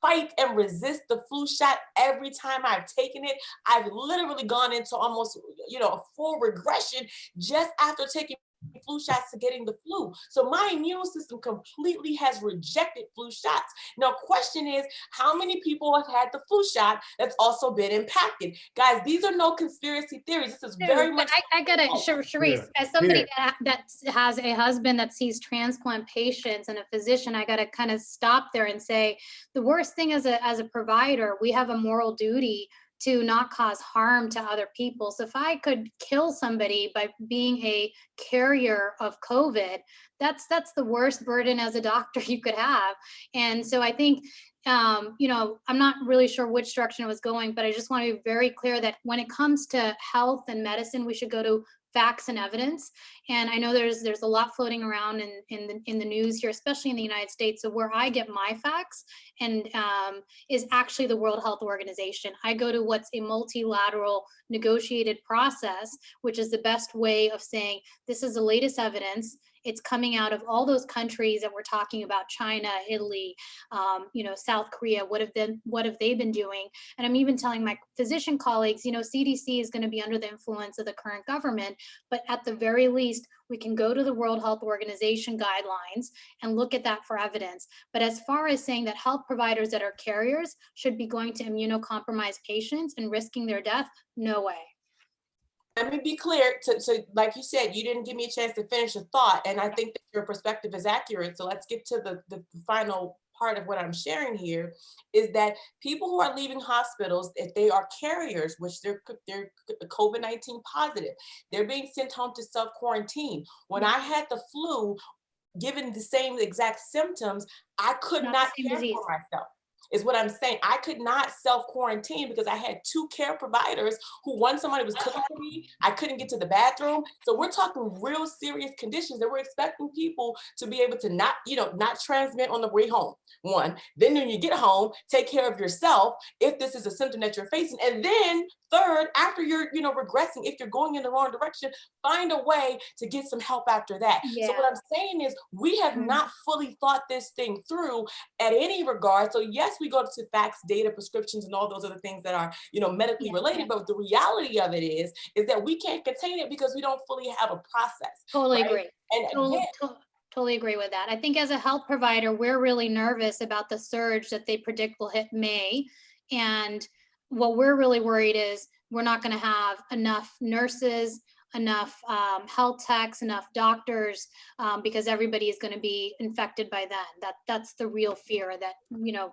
fight and resist the flu shot every time I've taken it, I've literally gone into almost, a full regression just after taking flu shots to getting the flu. So my immune system completely has rejected flu shots. Now, question is, how many people have had the flu shot that's also been impacted? Guys, these are no conspiracy theories. This is very much. I gotta, Sharice, as somebody that has a husband that sees transplant patients and a physician, I gotta kind of stop there and say, the worst thing as a provider, we have a moral duty to not cause harm to other people. So if I could kill somebody by being a carrier of COVID, that's the worst burden as a doctor you could have. And so I think, I'm not really sure which direction it was going, but I just want to be very clear that when it comes to health and medicine, we should go to facts and evidence. And I know there's a lot floating around in the news here, especially in the United States. So where I get my facts and is actually the World Health Organization. I go to what's a multilateral negotiated process, which is the best way of saying this is the latest evidence. It's coming out of all those countries that we're talking about: China, Italy, South Korea. What have they been doing? And I'm even telling my physician colleagues, CDC is going to be under the influence of the current government, but at the very least, we can go to the World Health Organization guidelines and look at that for evidence. But as far as saying that health providers that are carriers should be going to immunocompromised patients and risking their death, no way. Let me be clear, to like you said, you didn't give me a chance to finish a thought, and I think that your perspective is accurate. So let's get to the final part of what I'm sharing here, is that people who are leaving hospitals, if they are carriers, which they're COVID-19 positive, they're being sent home to self-quarantine. When I had the flu, given the same exact symptoms, I could not care for myself. Is what I'm saying. I could not self-quarantine because I had 2 care providers who, somebody was cooking for me. I couldn't get to the bathroom. So we're talking real serious conditions that we're expecting people to be able to not transmit on the way home. One, then when you get home, take care of yourself if this is a symptom that you're facing. And then third, after you're, regressing, if you're going in the wrong direction, find a way to get some help after that. Yeah. So what I'm saying is we have not fully thought this thing through at any regard. So yes, we go to facts, data, prescriptions, and all those other things that are, medically related. But the reality of it is that we can't contain it because we don't fully have a process. Totally right? agree. And Totally agree with that. I think as a health provider, we're really nervous about the surge that they predict will hit May. And what we're really worried is we're not going to have enough nurses, enough health techs, enough doctors, because everybody is going to be infected by then. That's the real fear that,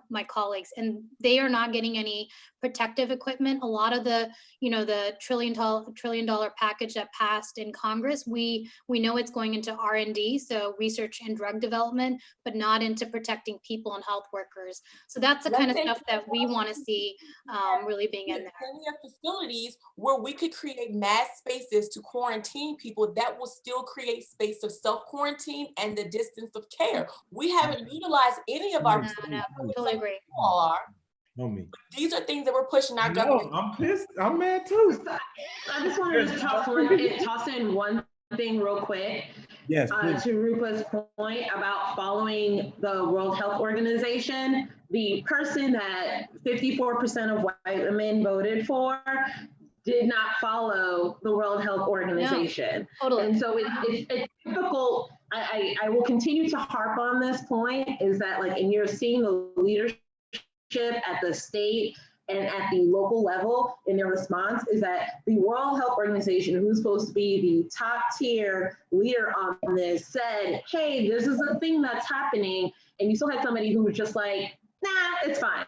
my colleagues, and they are not getting any protective equipment. A lot of the, the $1 trillion package that passed in Congress, we know it's going into R&D, so research and drug development, but not into protecting people and health workers. So that's the kind of stuff that we want to see really being in there. Plenty of facilities where we could create mass spaces to quarantine people, that will still create space of self-quarantine and the distance of care. We haven't utilized any of our. No, totally agree. You all are. Know me. These are things that we're pushing our No, government. I'm pissed. I'm mad too. I just want to toss in one thing real quick. Yes, please. To Roopa's point about following the World Health Organization, the person that 54% of white women voted for did not follow the World Health Organization. No, totally. And so it's difficult. I will continue to harp on this point, is that like, and you're seeing the leadership at the state and at the local level in their response, is that the World Health Organization, who's supposed to be the top tier leader on this, said, hey, this is a thing that's happening. And you still had somebody who was just like, nah, it's fine.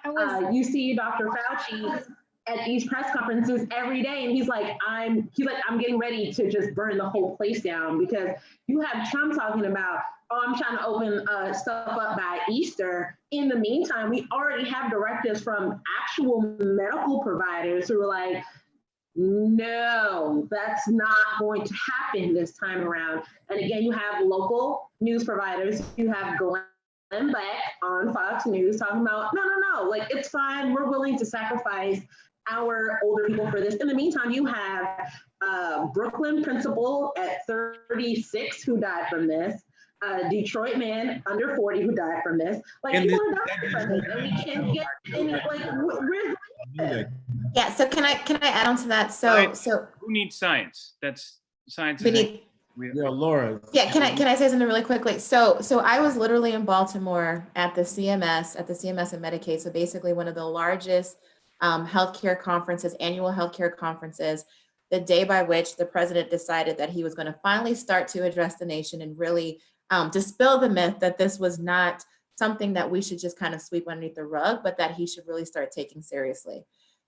Well, you see Dr. Fauci at these press conferences every day, and he's like, I'm getting ready to just burn the whole place down, because you have Trump talking about, oh, I'm trying to open stuff up by Easter. In the meantime, we already have directives from actual medical providers who are like, no, that's not going to happen this time around. And again, you have local news providers. You have Glenn Beck on Fox News talking about, no, like, it's fine. We're willing to sacrifice our older people for this. In the meantime, you have Brooklyn principal at 36 who died from this. Detroit man under 40 who died from this. Like, And people are dying from this, and we can't get any, like, where's the. Yeah, so can I add on to that? So Who needs science? That's science. we need. Yeah, Laura. Yeah, can I say something really quickly? So I was literally in Baltimore at the CMS and Medicaid. So basically one of the largest healthcare conferences, annual healthcare conferences, the day by which the president decided that he was going to finally start to address the nation and really dispel the myth that this was not something that we should just kind of sweep underneath the rug, but that he should really start taking seriously.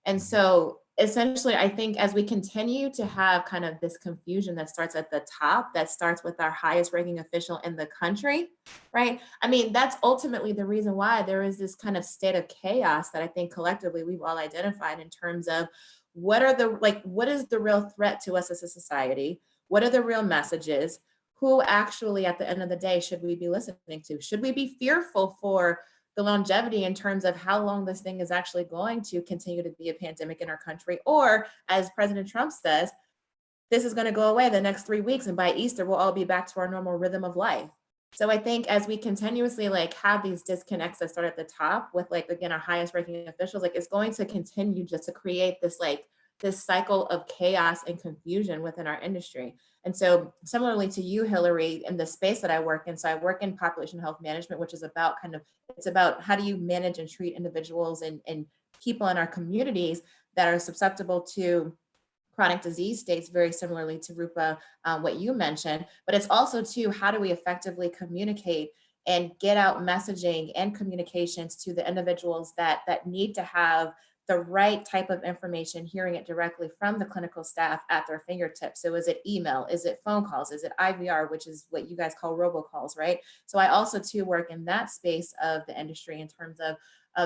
And so essentially, I think as we continue to have kind of this confusion that starts at the top, that starts with our highest ranking official in the country, right? I mean, that's ultimately the reason why there is this kind of state of chaos that I think collectively we've all identified in terms of what is the real threat to us as a society? What are the real messages? Who actually, at the end of the day, should we be listening to? Should we be fearful for the longevity in terms of how long this thing is actually going to continue to be a pandemic in our country? Or as President Trump says, this is going to go away the next 3 weeks, and by Easter, we'll all be back to our normal rhythm of life. So I think as we continuously have these disconnects that start at the top with again, our highest ranking officials, it's going to continue just to create this cycle of chaos and confusion within our industry. And so similarly to you, Hillary, in the space that I work in, so I work in population health management, which is about it's about how do you manage and treat individuals and people in our communities that are susceptible to chronic disease states, very similarly to Roopa, what you mentioned, but it's also too, how do we effectively communicate and get out messaging and communications to the individuals that need to have the right type of information, hearing it directly from the clinical staff at their fingertips. So is it email? Is it phone calls? Is it IVR, which is what you guys call robocalls, right? So I also too work in that space of the industry in terms of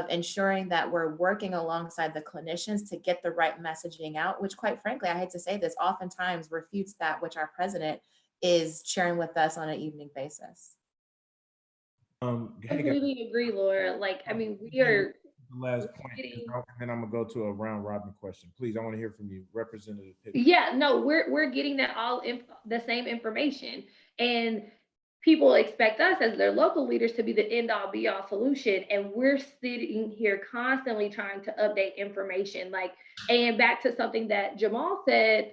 ensuring that we're working alongside the clinicians to get the right messaging out, which quite frankly, I hate to say this, oftentimes refutes that which our president is sharing with us on an evening basis. I completely agree, Laura. We are. The last point, and then I'm gonna go to a round robin question. Please, I want to hear from you, Representative Pittman. Yeah, no, we're getting that the same information, and people expect us as their local leaders to be the end all be all solution, and we're sitting here constantly trying to update information. And back to something that Jamal said,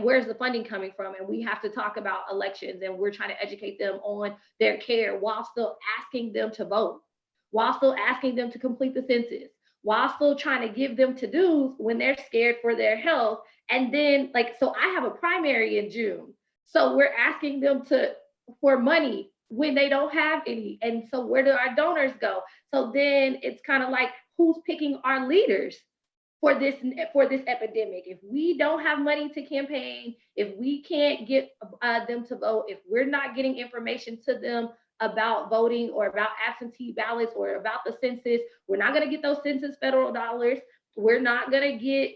where's the funding coming from? And we have to talk about elections, and we're trying to educate them on their care while still asking them to vote, while still asking them to complete the census, while still trying to give them to-dos when they're scared for their health. And then so I have a primary in June. So we're asking them for money when they don't have any. And so where do our donors go? So then it's kind of who's picking our leaders for this epidemic? If we don't have money to campaign, if we can't get them to vote, if we're not getting information to them about voting or about absentee ballots or about the census, we're not going to get those census federal dollars. we're not going to get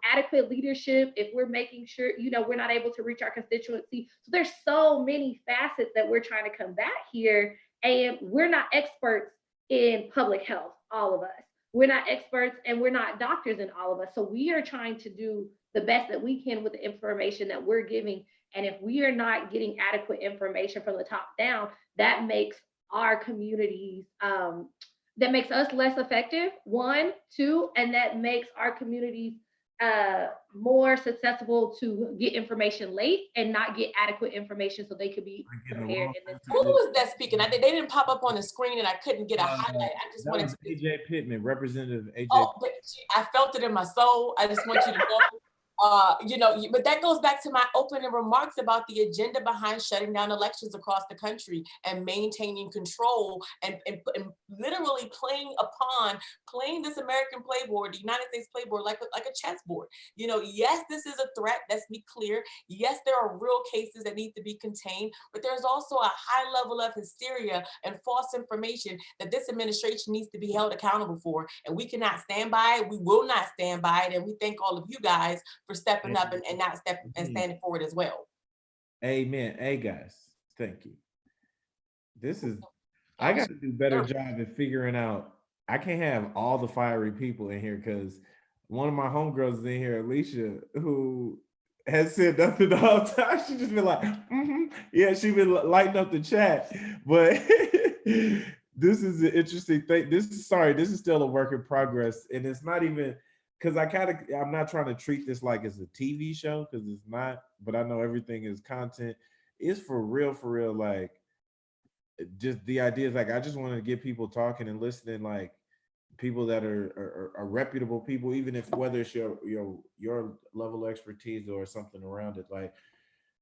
adequate leadership if we're making sure, we're not able to reach our constituency. So there's so many facets that we're trying to combat here. And we're not experts in public health, all of us. We're not experts and we're not doctors in all of us. So we are trying to do the best that we can with the information that we're giving. And if we are not getting adequate information from the top down, that makes our communities, that makes us less effective, 1, 2, and that makes our communities more susceptible to get information late and not get adequate information so they could be prepared in this. Who was that speaking? I think they didn't pop up on the screen and I couldn't get a highlight. I just wanted to. Ajay Pittman, Representative Ajay. Oh, but I felt it in my soul. I just want you to know. But that goes back to my opening remarks about the agenda behind shutting down elections across the country and maintaining control and literally playing this American playboard, the United States playboard, like a chessboard. Yes, this is a threat. Let's be clear. Yes, there are real cases that need to be contained, but there's also a high level of hysteria and false information that this administration needs to be held accountable for. And we cannot stand by it. We will not stand by it. And we thank all of you guys for stepping up and not stepping and standing forward as well. Amen. Hey guys, thank you. I got to do a better job at figuring out. I can't have all the fiery people in here because one of my homegirls is in here, Alicia, who has said nothing the whole time. She just been like, yeah, she been lighting up the chat. But this is an interesting thing. This is still a work in progress, and it's not even. Because I'm not trying to treat this like it's a TV show, because it's not, but I know everything is content. It's for real, like, just the idea is like, I just want to get people talking and listening, like people that are reputable people, even if whether it's your level of expertise or something around it. Like,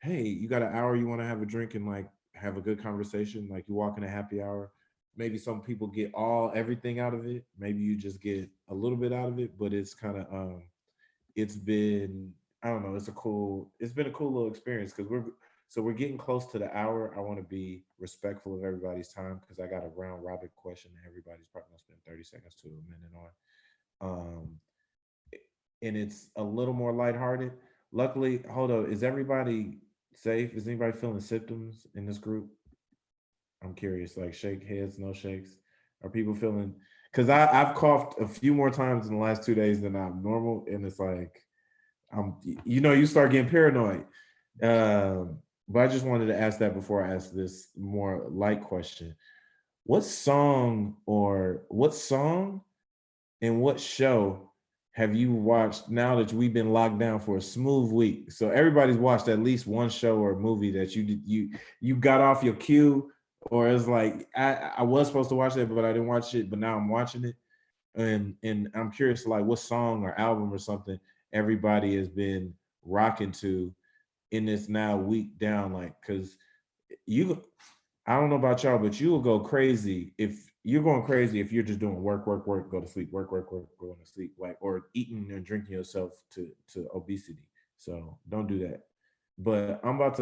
hey, you got an hour, you want to have a drink and like have a good conversation, like you walk in a happy hour. Maybe some people get everything out of it. Maybe you just get a little bit out of it, but it's kind of, it's been, I don't know, it's been a cool little experience because we're getting close to the hour. I want to be respectful of everybody's time because I got a round robin question and everybody's probably gonna spend 30 seconds to a minute on. And it's a little more lighthearted. Luckily, hold on, is everybody safe? Is anybody feeling symptoms in this group? I'm curious, like shake heads, no shakes. Are people feeling, because I've coughed a few more times in the last 2 days than I'm normal. And it's like, you start getting paranoid. But I just wanted to ask that before I ask this more light question. What song and what show have you watched now that we've been locked down for a smooth week? So everybody's watched at least one show or movie that you got off your queue. Or it's like, I was supposed to watch it, but I didn't watch it, but now I'm watching it. And I'm curious, like what song or album or something everybody has been rocking to in this now week down, like, because I don't know about y'all, but you will go crazy if you're just doing work, go to sleep, work, going to sleep, like, or eating and drinking yourself to obesity. So don't do that. But I'm about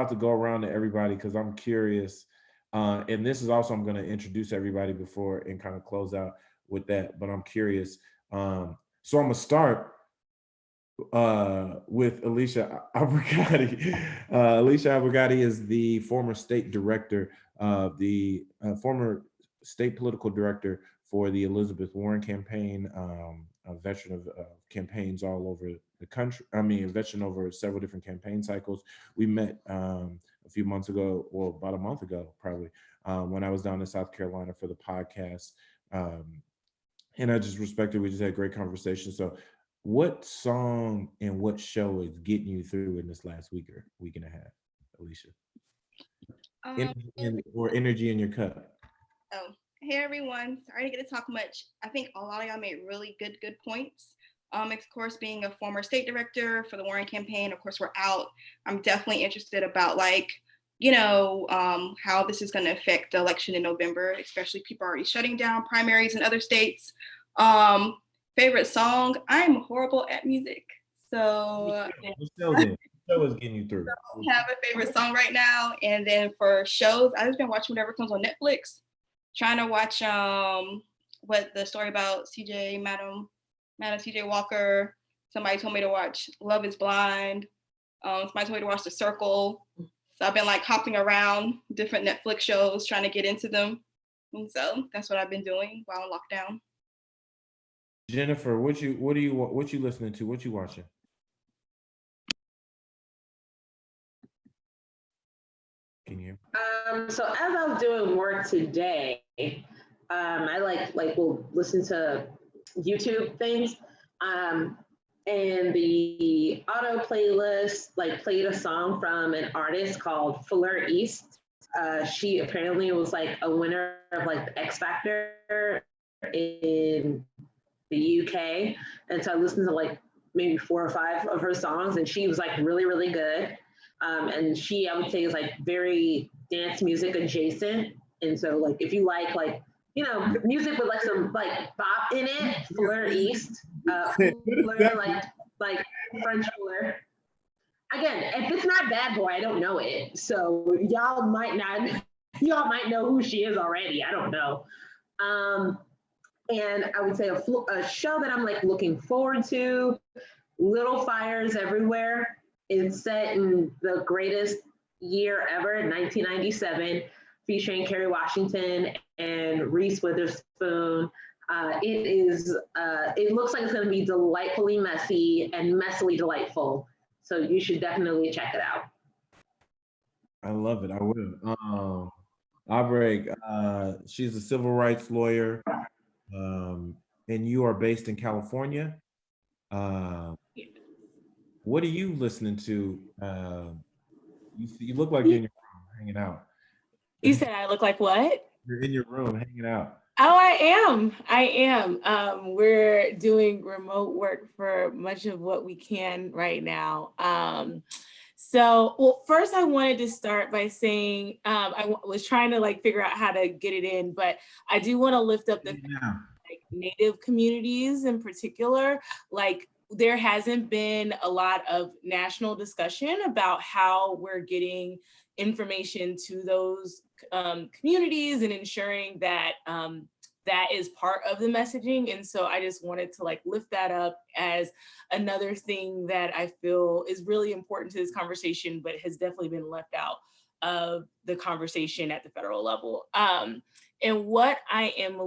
to go around to everybody because I'm curious. And this is also, I'm going to introduce everybody before and kind of close out with that, but I'm curious. So I'm going to start with Alicia Abre. Alicia Abre is the former state director, former state political director for the Elizabeth Warren campaign, a veteran of campaigns all over the country. I mean, a veteran over several different campaign cycles. We met a few months ago, well, about a month ago, probably, when I was down in South Carolina for the podcast. And I just respected, we just had great conversation. So what song and what show is getting you through in this last week and a half, Alicia? Energy in your cup. Oh, hey everyone. Sorry to get to talk much. I think a lot of y'all made really good points. Of course, being a former state director for the Warren campaign, of course, we're out. I'm definitely interested about how this is going to affect the election in November, especially people already shutting down primaries in other states. Favorite song? I'm horrible at music. So what show is getting you through? I don't have a favorite song right now. And then for shows, I've just been watching whatever comes on Netflix. Trying to watch what the story about CJ Madam Madam C.J. Walker. Somebody told me to watch Love is Blind. Somebody told me to watch The Circle. So I've been like hopping around different Netflix shows, trying to get into them. And so that's what I've been doing while in lockdown. Jennifer, what you listening to? What you watching? Can you? So as I was doing work today, I will listen to YouTube things. And the auto playlist played a song from an artist called Fleur East. She apparently was a winner of the X Factor in the UK. And so I listened to maybe 4 or 5 of her songs, and she was really, really good. And she, I would say, is very dance music adjacent. And so if you like music with some bop in it, Fleur East, Fleur, French Fleur. Again, if it's not Bad Boy, I don't know it. So y'all might know who she is already. I don't know. And I would say a show that I'm looking forward to, Little Fires Everywhere. It's set in the greatest year ever, 1997, featuring Kerry Washington and Reese Witherspoon. It looks like it's going to be delightfully messy and messily delightful. So you should definitely check it out. I love it. I will. Abre, she's a civil rights lawyer, and you are based in California. What are you listening to? You look like you're in your room hanging out. You said I look like what? You're in your room hanging out. Oh, I am. We're doing remote work for much of what we can right now. Well, first I wanted to start by saying, I was trying to figure out how to get it in, but I do want to lift up the Native communities in particular. There hasn't been a lot of national discussion about how we're getting information to those communities and ensuring that that is part of the messaging. And so I just wanted to lift that up as another thing that I feel is really important to this conversation, but has definitely been left out of the conversation at the federal level. And what I am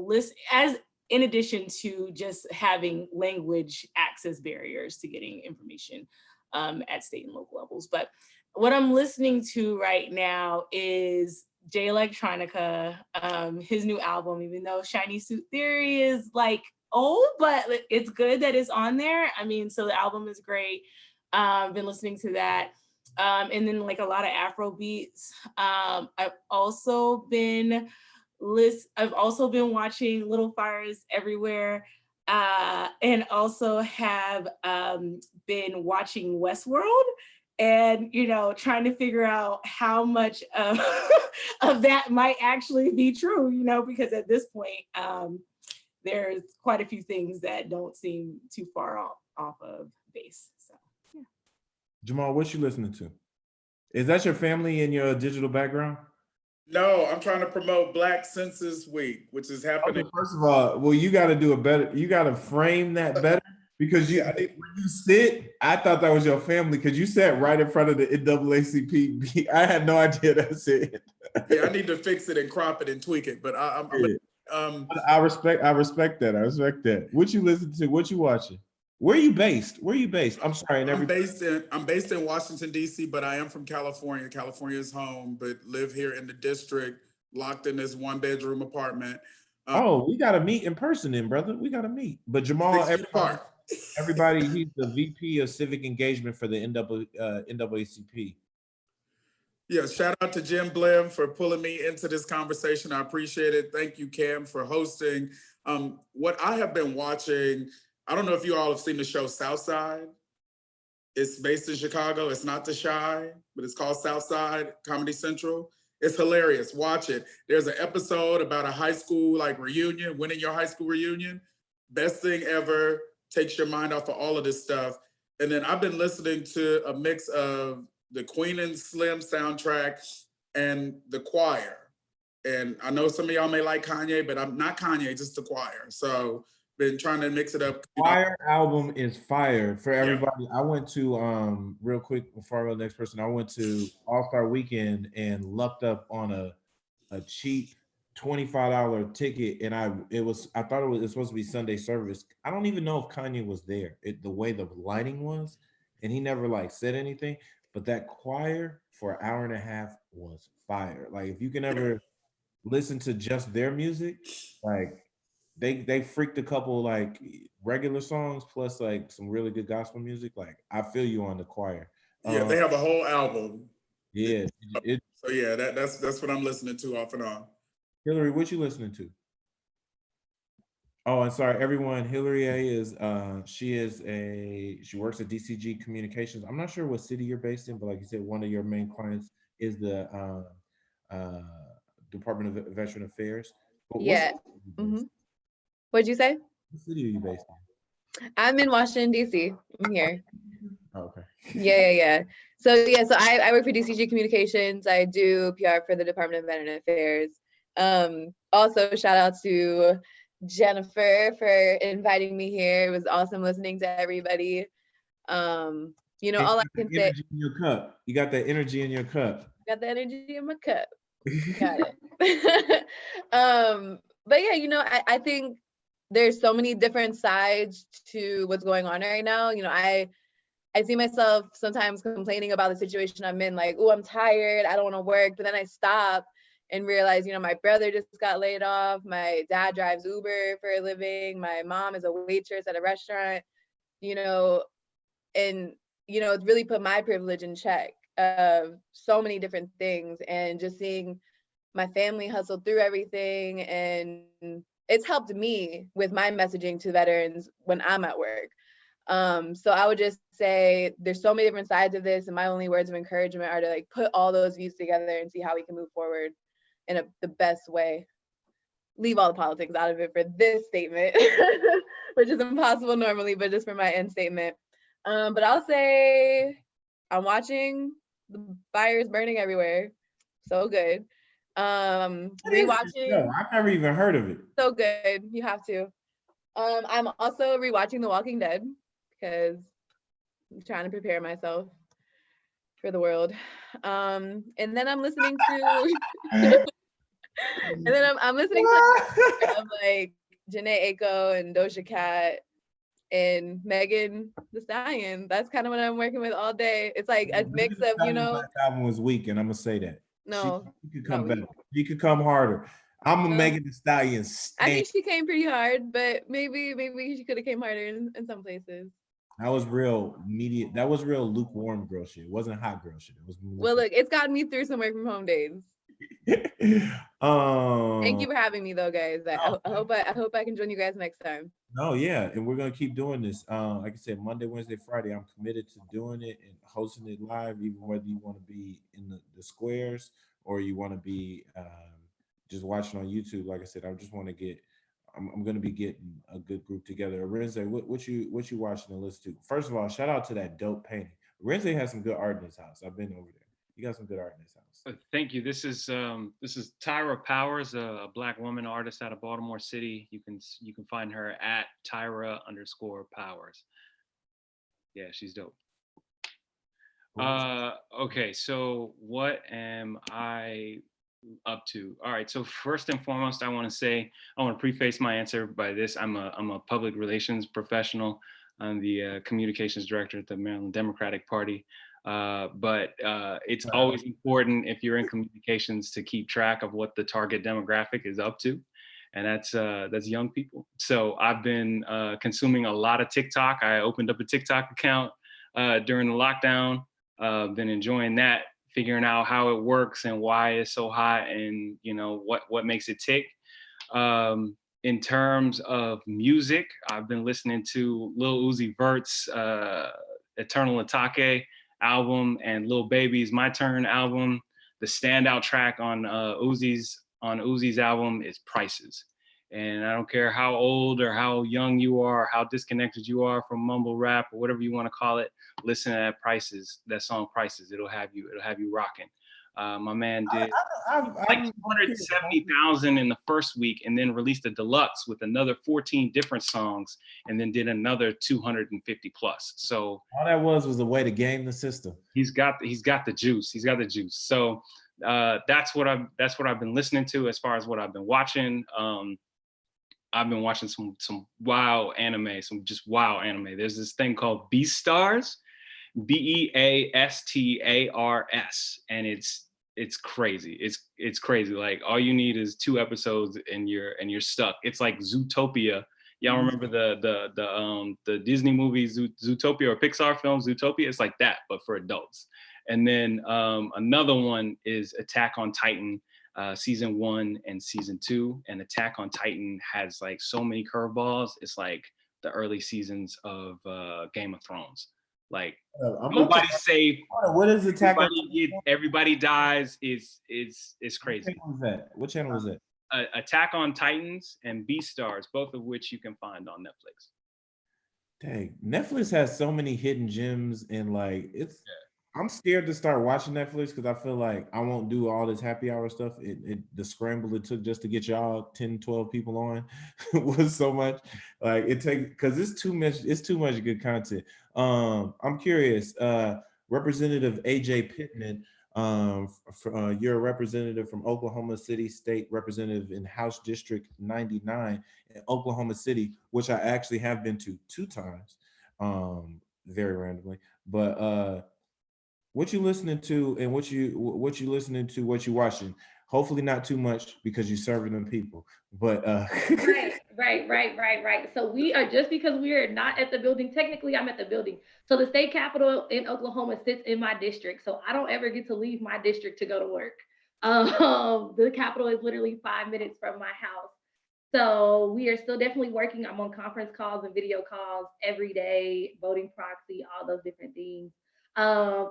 in addition to just having language access barriers to getting information at state and local levels. But what I'm listening to right now is Jay Electronica, his new album, even though Shiny Suit Theory is old, but it's good that it's on there. I mean, so the album is great. I've been listening to that. And then a lot of Afro beats. I've also been watching Little Fires Everywhere, and also have been watching Westworld, and trying to figure out how much of that might actually be true, because at this point there's quite a few things that don't seem too far off of base. So yeah. Jamal, what you listening to? Is that your family in your digital background? No, I'm trying to promote Black Census Week, which is happening. Okay, first of all, well, you got to do it better. You got to frame that better, because when you sit, I thought that was your family because you sat right in front of the NAACP. I had no idea that's it. Yeah, I need to fix it and crop it and tweak it. But I respect that. I respect that. What you listen to? What you watching? Where are you based? I'm sorry. I'm based in Washington, D.C., but I am from California. California is home, but live here in the district, locked in this 1-bedroom apartment. We got to meet in person then, brother. We got to meet. But Jamal, everybody, he's the VP of Civic Engagement for the NAACP. Yeah, shout out to Jim Blemur for pulling me into this conversation. I appreciate it. Thank you, Cam, for hosting. What I have been watching, I don't know if you all have seen the show Southside. It's based in Chicago. It's not The Chi, but it's called Southside, Comedy Central. It's hilarious. Watch it. There's an episode about a high school reunion, winning your high school reunion. Best thing ever. Takes your mind off of all of this stuff. And then I've been listening to a mix of the Queen and Slim soundtrack and The Choir. And I know some of y'all may like Kanye, but I'm not Kanye, just The Choir. So been trying to mix it up. Fire album is fire for everybody. I went to real quick before I go to the next person. I went to All-Star Weekend and lucked up on a cheap $25 ticket, and I thought it was supposed to be Sunday service. I don't even know if Kanye was there. The way the lighting was, and he never like said anything. But that choir for an hour and a half was fire. Like if you can ever listen to just their music, like they freaked a couple like regular songs plus like some really good gospel music. Like I feel you on the choir. Yeah, they have a whole album. Yeah. So yeah, that's what I'm listening to off and on. Hillary, what you listening to? Oh, and sorry, everyone. Hillary A is she works at DCG Communications. I'm not sure what city you're based in, but like you said, one of your main clients is the Department of Veteran Affairs. But Yeah. What'd you say? What city are you based in? I'm in Washington, D.C. I'm here. Oh, okay. Yeah. So I work for DCG Communications. I do PR for the Department of Veteran Affairs. Also, shout out to Jennifer for inviting me here. It was awesome listening to everybody. All I can say. Energy in your cup. You got that energy in your cup. Got the energy in my cup. Got it. But yeah, I think there's so many different sides to what's going on right now. I see myself sometimes complaining about the situation I'm in, like, oh, I'm tired, I don't want to work. But then I stop and realize, my brother just got laid off. My dad drives Uber for a living. My mom is a waitress at a restaurant, and, it's really put my privilege in check of so many different things, and just seeing my family hustle through everything. And it's helped me with my messaging to veterans when I'm at work. So I would just say there's so many different sides of this, and my only words of encouragement are to like put all those views together and see how we can move forward in the best way. Leave all the politics out of it for this statement, which is impossible normally, but just for my end statement. But I'll say I'm watching the fires burning everywhere. So good. Rewatching. I've never even heard of it. So good. You have to. I'm also rewatching The Walking Dead because I'm trying to prepare myself for the world. And then I'm listening to I'm listening to like Janae Aiko and Doja Cat and Megan Thee Stallion. That's kind of what I'm working with all day. It's like a mix of, That album was weak, and I'm gonna say that. No, she could come better. She could come harder. I'm a Megan Thee Stallion stan. I think she came pretty hard, but maybe she could have came harder in some places. That was real media. That was real lukewarm girl shit. It wasn't hot girl shit. It was. Well, look, it's gotten me through some work from home days. Thank you for having me, though, guys. I hope I can join you guys next time. No, yeah, and we're gonna keep doing this. Like I said, Monday, Wednesday, Friday. I'm committed to doing it and hosting it live, even whether you want to be in the squares or you want to be just watching on YouTube. Like I said, I just want to get. I'm going to be getting a good group together. Renze, what you watching and listen to? First of all, shout out to that dope painting. Renze has some good art in his house. I've been over there. You got some good art in his house. Thank you. This is Tyra Powers, a Black woman artist out of Baltimore City. You can find her at Tyra_Powers. Yeah, she's dope. Okay, so what am I up to? All right, so first and foremost, I want to preface my answer by this. I'm a public relations professional. I'm the communications director at the Maryland Democratic Party. But it's always important if you're in communications to keep track of what the target demographic is up to, and that's young people. So I've been consuming a lot of TikTok. I opened up a TikTok account during the lockdown. Been enjoying that, figuring out how it works and why it's so hot, and what makes it tick. In terms of music, I've been listening to Lil Uzi Vert's Eternal Atake album and Lil Baby's My Turn album. The standout track on Uzi's album is Prices. And I don't care how old or how young you are, how disconnected you are from mumble rap or whatever you want to call it, listen to that song Prices. It'll have you rocking. My man did I'm like 270,000 in the first week, and then released a deluxe with another 14 different songs, and then did another 250 plus. So all that was a way to game the system. He's got the juice. He's got the juice. So that's what I've been listening to as far as what I've been watching. I've been watching some wow anime, some just wow anime. There's this thing called Beastars, Beastars, and it's crazy. It's crazy. Like all you need is 2 episodes and you're stuck. It's like Zootopia. Y'all remember the Disney movie Zootopia, or Pixar film Zootopia? It's like that, but for adults. And then another one is Attack on Titan, season 1 and season 2. And Attack on Titan has like so many curveballs. It's like the early seasons of Game of Thrones. Like nobody's safe. What is Attack on Titan? Everybody dies. It's crazy. What channel is that? Attack on Titans and Beastars, both of which you can find on Netflix. Dang, Netflix has so many hidden gems, and like I'm scared to start watching Netflix because I feel like I won't do all this happy hour stuff. The scramble it took just to get y'all 10, 12 people on was so much. Like because it's too much good content. I'm curious, Representative Ajay Pittman, you're a representative from Oklahoma City, state representative in House District 99 in Oklahoma City, which I actually have been to 2 times, very randomly. But what you listening to, and what you watching? Hopefully not too much because you're serving them people. But Right. So we are, just because we are not at the building, technically I'm at the building. So the state capitol in Oklahoma sits in my district. So I don't ever get to leave my district to go to work. The capitol is literally 5 minutes from my house. So we are still definitely working. I'm on conference calls and video calls every day, voting proxy, all those different things.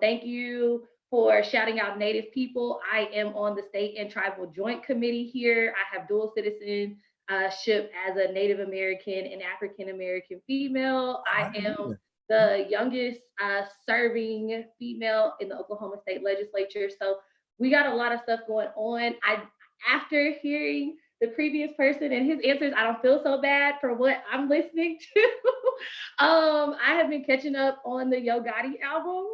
Thank you for shouting out Native people. I am on the State and Tribal Joint Committee here. I have dual citizenship as a Native American and African American female. I am the youngest serving female in the Oklahoma State Legislature. So we got a lot of stuff going on. After hearing the previous person and his answers, I don't feel so bad for what I'm listening to. I have been catching up on the Yo Gotti album.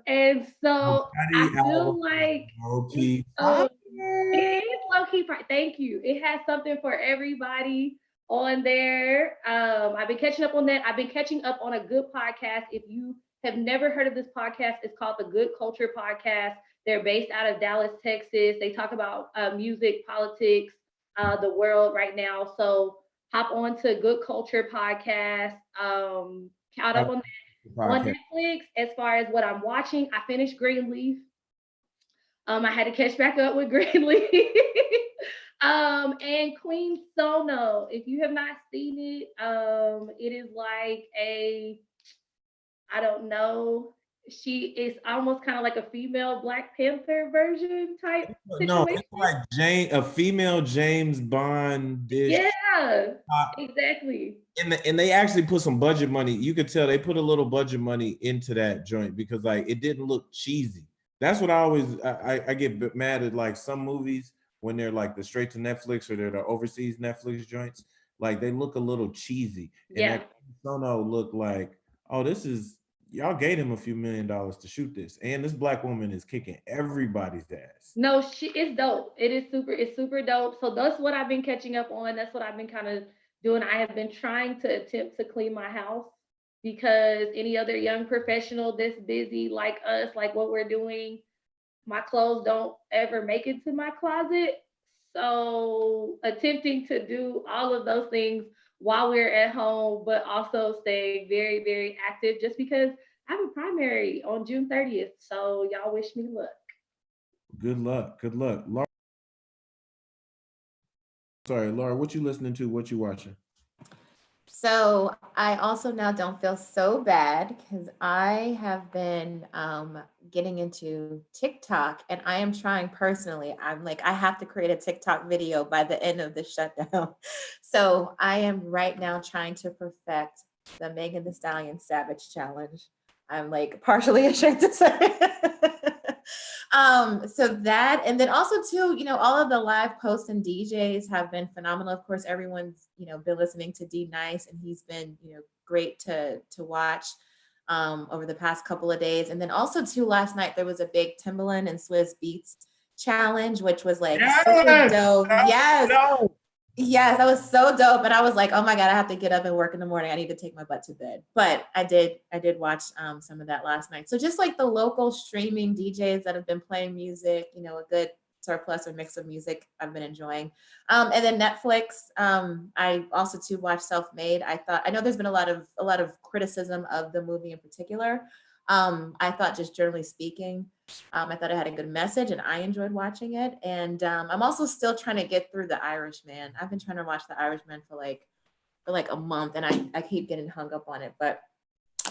And so I feel like it is low-key. Thank you. It has something for everybody on there. I've been catching up on that. I've been catching up on a good podcast. If you have never heard of this podcast, it's called the Good Culture Podcast. They're based out of Dallas, Texas. They talk about music, politics, the world right now. So hop on to Good Culture Podcast. Caught up on that. On Netflix, as far as what I'm watching, I finished Greenleaf. I had to catch back up with Greenleaf. And Queen Sono. If you have not seen it, it is like I don't know. She is almost kind of like a female Black Panther version type situation. No, it's like a female James Bond dish. Yeah, exactly. And they actually put some budget money. You could tell they put a little budget money into that joint because like it didn't look cheesy. That's what I get mad at, like some movies when they're like the straight to Netflix or they're the overseas Netflix joints, like they look a little cheesy. And that Sono looked like, oh, y'all gave him a few $1 million to shoot this, and this Black woman is kicking everybody's ass. No, it's dope. It's super dope. So that's what I've been catching up on. That's what I've been kind of doing. I have been trying to attempt to clean my house because any other young professional that's busy like us, like what we're doing, my clothes don't ever make it to my closet. So attempting to do all of those things while we're at home, but also staying very, very active just because I have a primary on June 30th. So y'all wish me luck. Good luck. Laura. Sorry, Laura, what you listening to? What you watching? So I also now don't feel so bad because I have been getting into TikTok, and I am trying personally. I'm like, I have to create a TikTok video by the end of the shutdown. So I am right now trying to perfect the Megan Thee Stallion Savage Challenge. I'm like partially ashamed to say. So that, and then also too, you know, all of the live posts and DJs have been phenomenal. Of course, everyone's, you know, been listening to D Nice, and he's been, you know, great to watch over the past couple of days. And then also too, last night there was a big Timbaland and Swizz Beats challenge, which was like super dope. Yes. Yes, that was so dope. But I was like, oh my God, I have to get up and work in the morning. I need to take my butt to bed. But I did watch some of that last night. So just like the local streaming DJs that have been playing music, you know, a good surplus or mix of music I've been enjoying. And then Netflix, I also too watched Self-Made. I know there's been a lot of criticism of the movie in particular. I thought, just generally speaking, I thought it had a good message, and I enjoyed watching it. And I'm also still trying to get through The Irishman. I've been trying to watch The Irishman for like a month, and I keep getting hung up on it. But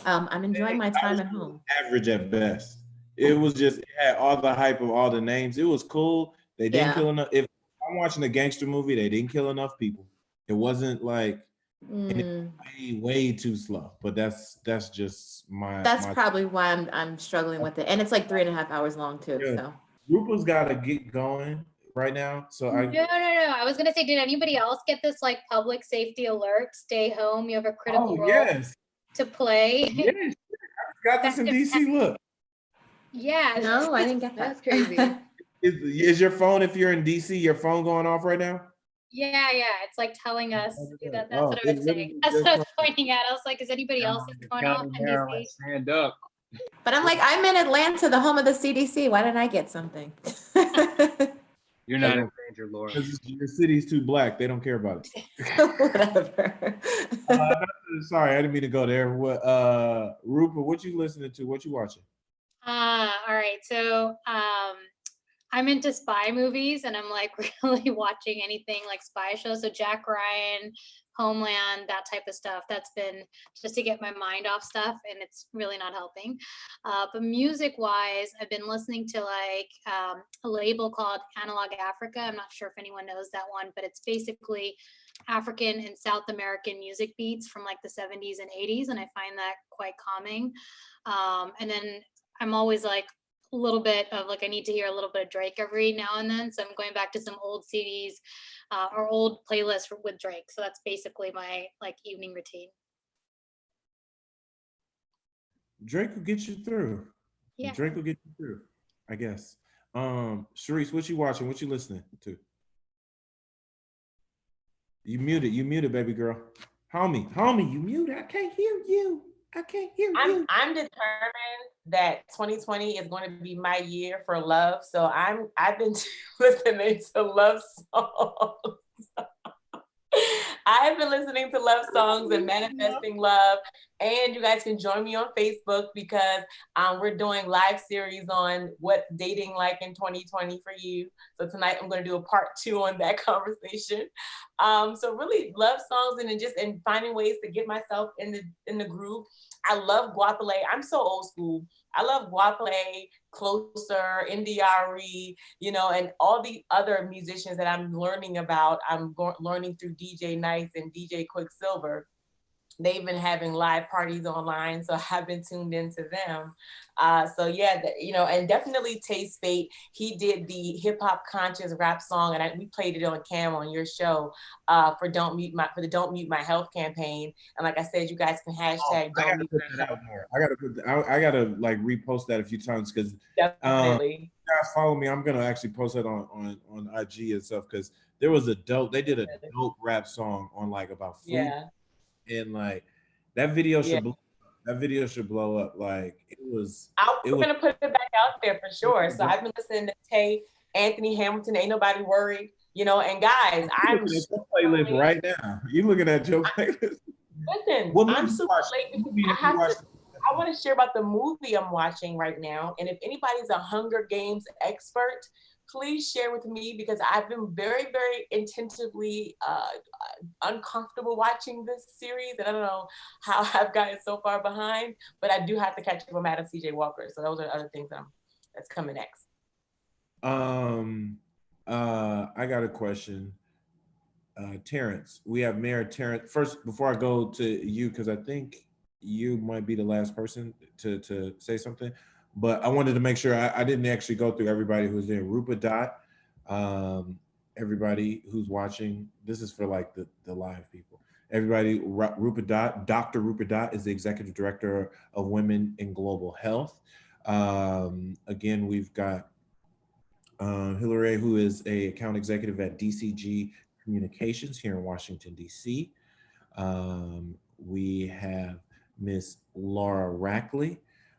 I'm enjoying my time at home. Average at best. It was just, it had all the hype of all the names. It was cool. They didn't kill enough. If I'm watching a gangster movie, they didn't kill enough people. It wasn't like way too slow. But that's just my. That's probably why I'm struggling with it, and it's like 3.5 hours long too. Yeah. So Roopa's got to get going right now. So No. I was gonna say, did anybody else get this like public safety alert? Stay home. You have a critical role to play. Yes, I got this in DC. Look. Yeah. No, I didn't get that. That's crazy. Is your phone, if you're in DC, your phone going off right now? Yeah. It's like telling us that. That's what I was saying. That's what I was pointing at. I was like, is anybody else going off in DC? Stand up. But I'm like, I'm in Atlanta, the home of the CDC. Why didn't I get something? You're not in danger, Laura. Because your city's too black. They don't care about it. Whatever. Sorry, I didn't mean to go there. What, Roopa, what you listening to? What you watching? All right. So I'm into spy movies, and I'm like really watching anything like spy shows. So Jack Ryan, Homeland, that type of stuff. That's been just to get my mind off stuff, and it's really not helping. But music-wise, I've been listening to like a label called Analog Africa. I'm not sure if anyone knows that one, but it's basically African and South American music beats from like the 70s and 80s, and I find that quite calming. And then I'm always like a little bit of like, I need to hear a little bit of Drake every now and then. So I'm going back to some old CDs or old playlists with Drake. So that's basically my like evening routine. Drake will get you through. Yeah. Drake will get you through, I guess. Sharice, what you watching? What you listening to? You muted, baby girl. Homie, you muted. I can't hear you. I'm determined that 2020 is going to be my year for love. So I've been listening to love songs. I've been listening to love songs and manifesting love. And you guys can join me on Facebook because we're doing live series on what's dating like in 2020 for you. So tonight I'm going to do a part 2 on that conversation. So really love songs and finding ways to get myself in the groove. I love Guapale. I'm so old school. I love Guapale, Closer, Indiari, you know, and all the other musicians that I'm learning about. I'm learning through DJ Nice and DJ Quicksilver. They've been having live parties online, so I've been tuned into them. So yeah, you know, and definitely Taste Fate. He did the hip hop conscious rap song, and we played it on Cam on your show for the Don't Mute My Health campaign. And like I said, you guys can hashtag Don't Mute My Health. I gotta like repost that a few times because definitely. You guys follow me. I'm gonna actually post that on IG and stuff because they did a dope rap song on like about food. Yeah. And like that video should blow up. Like we're gonna put it back out there for sure. So I've been listening to Tay, Anthony Hamilton, Ain't Nobody Worried, you know, and guys, I'm super playlist right now. You looking at your playlist? Listen, I'm super late because I want to share about the movie I'm watching right now. And if anybody's a Hunger Games expert, please share with me because I've been very, very intentively uncomfortable watching this series. And I don't know how I've gotten so far behind, but I do have to catch up on Madam C.J. Walker. So those are other things that's coming next. I got a question. Terrance, we have Mayor Terrance. First, before I go to you, because I think you might be the last person to say something. but I wanted to make sure I didn't actually go through everybody who's there. Roopa Dhatt, everybody who's watching, this is for like the live people. Everybody, Roopa Dhatt, Dr. Roopa Dhatt is the Executive Director of Women in Global Health. Again, we've got Hillary, who is a account executive at DCG Communications here in Washington, D.C. We have Miss Laura Rackley.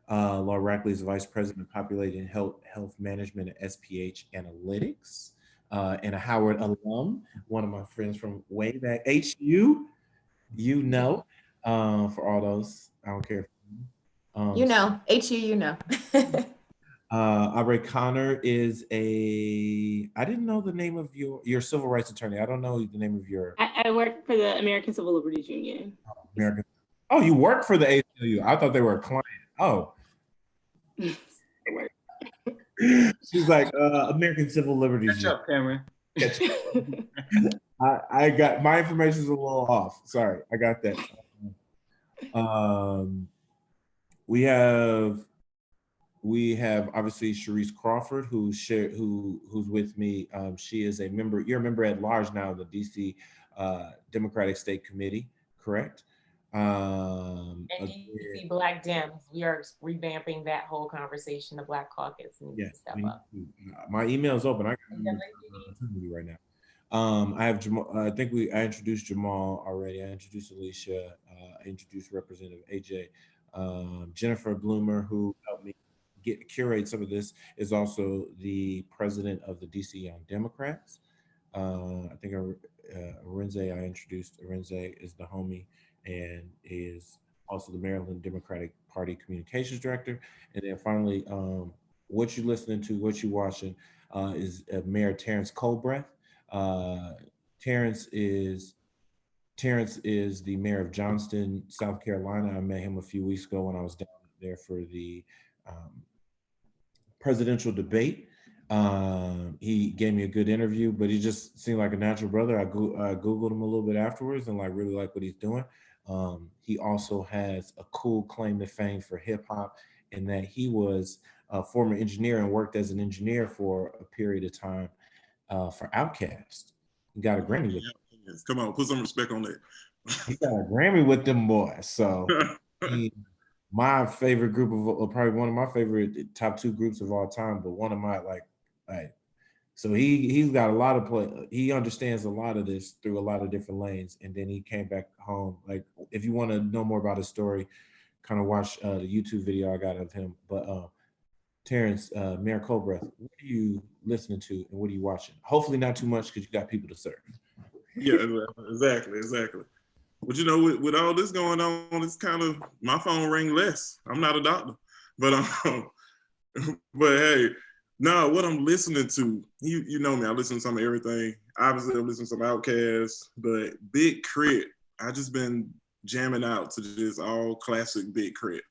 Laura Rackley is Vice President of Population Health Management at SPH Analytics, and a Howard alum, one of my friends from way back, HU, you know, for all those, I don't care. You know, HU, you know. Abre Connor is I didn't know the name of your civil rights attorney. I don't know the name of your. I work for the American Civil Liberties Union. American. Oh, you work for the ACLU. I thought they were a client. Oh. She's like, American Civil Liberties. Catch up, Cameron. I got, my information's a little off. Sorry, I got that. We have obviously Sharice Crawford, who's with me. She is a member. You're a member at large now of the DC Democratic State Committee, correct? And DC Black Dems, we are revamping that whole conversation. The Black Caucus needs to step up. My email is open. I got opportunity right now. I have Jamal. I think I introduced Jamal already. I introduced Alicia. I introduced Representative Ajay. Jennifer Blemur, who helped me curate some of this, is also the president of the DC Young Democrats. I think Arenze, I introduced. Arenze is the homie and is also the Maryland Democratic Party Communications Director. And then finally, what you listening to, what you watching is Mayor Terrance Culbreath. Terrance is the mayor of Johnston, South Carolina. I met him a few weeks ago when I was down there for the presidential debate. He gave me a good interview, but he just seemed like a natural brother. I Googled him a little bit afterwards and really like what he's doing. He also has a cool claim to fame for hip hop in that he was a former engineer and worked as an engineer for a period of time for Outkast. He got a Grammy with them. Come on, put some respect on that. He got a Grammy with them boys. So my favorite group of probably one of my favorite top 2 groups of all time, but one of my so he's got a lot of play. He understands a lot of this through a lot of different lanes. And then he came back home. Like, if you want to know more about his story, kind of watch the YouTube video I got of him. But Terrance, Mayor Culbreath, what are you listening to and what are you watching? Hopefully not too much because you got people to serve. Yeah, exactly. But you know, with all this going on, it's kind of, my phone ring less. I'm not a doctor, but hey, no, what I'm listening to, you know me, I listen to some of everything. Obviously, I'm listening to some Outkast, but Big Crit, I just been jamming out to this all classic Big Crit.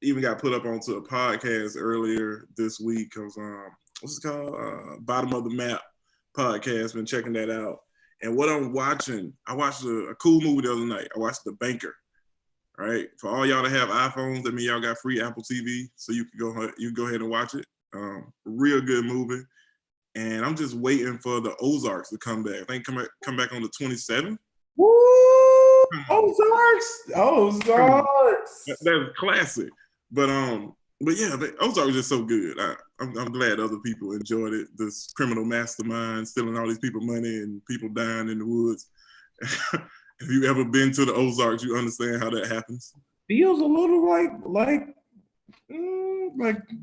Even got put up onto a podcast earlier this week. It was, what's it called? Bottom of the Map podcast. Been checking that out. And what I'm watching, I watched a cool movie the other night. I watched The Banker. Right, for all y'all that have iPhones, that mean y'all got free Apple TV, so you can go ahead and watch it. Real good movie. And I'm just waiting for the Ozarks to come back. I think come back on the 27th. Woo! Ozarks! That's classic. But yeah, Ozark was just so good. I'm glad other people enjoyed it. This criminal mastermind stealing all these people money and people dying in the woods. If you ever been to the Ozarks, you understand how that happens. Feels a little like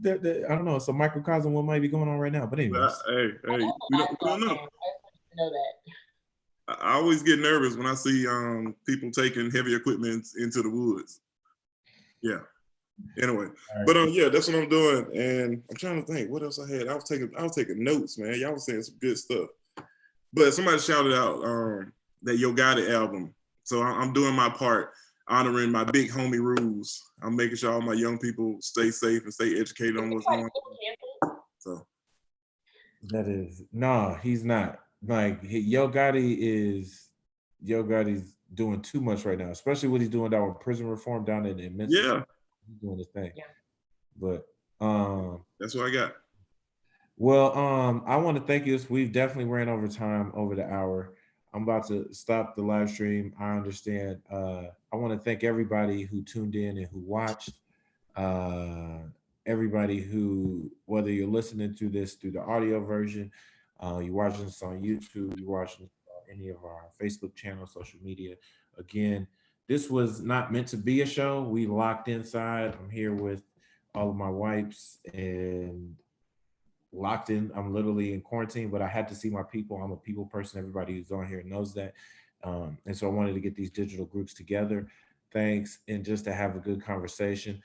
that. I don't know. It's a microcosm of what might be going on right now. But anyways, hey, we don't know. I always get nervous when I see people taking heavy equipment into the woods. Yeah. Anyway, right. But yeah, that's what I'm doing, and I'm trying to think what else I had. I was taking notes, man. Y'all was saying some good stuff. But somebody shouted out that Yo Gotti album. So I'm doing my part, honoring my big homie rules. I'm making sure all my young people stay safe and stay educated on what's going on. So that is he's not. Like Yo Gotti's doing too much right now, especially what he's doing down with prison reform down in Memphis. Yeah. He's doing his thing. but that's what I got. Well, I want to thank you. We've definitely ran over time, over the hour. I'm about to stop the live stream. I understand. I want to thank everybody who tuned in and who watched. Everybody who, whether you're listening to this through the audio version, you're watching this on YouTube, you're watching any of our Facebook channels, social media. Again, this was not meant to be a show. We locked inside. I'm here with all of my wipes and locked in. I'm literally in quarantine, but I had to see my people. I'm a people person. Everybody who's on here knows that. And so I wanted to get these digital groups together. Thanks. And just to have a good conversation.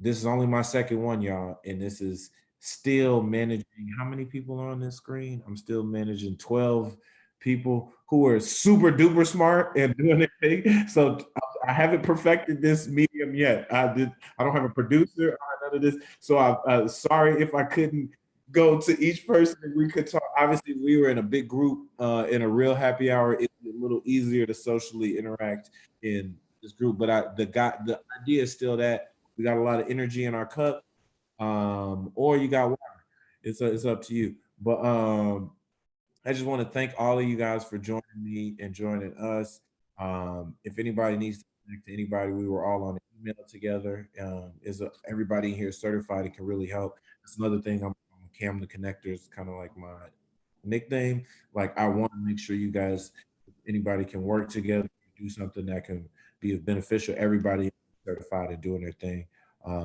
This is only my second one, y'all. And this is still managing, how many people are on this screen? I'm still managing 12 people who are super duper smart and doing their thing. So I haven't perfected this medium yet. I don't have a producer, none of this. So I'm sorry if I couldn't go to each person and we could talk. Obviously, we were in a big group in a real happy hour. It's a little easier to socially interact in this group, but the idea is still that we got a lot of energy in our cup, or you got water. It's up to you. But I just want to thank all of you guys for joining me and joining us. If anybody needs to connect to anybody, we were all on an email together. Everybody here is certified and can really help. That's another thing. I'm Cam the Connector is kind of like my nickname. Like, I want to make sure you guys, anybody can work together, do something that can be beneficial. Everybody is certified and doing their thing.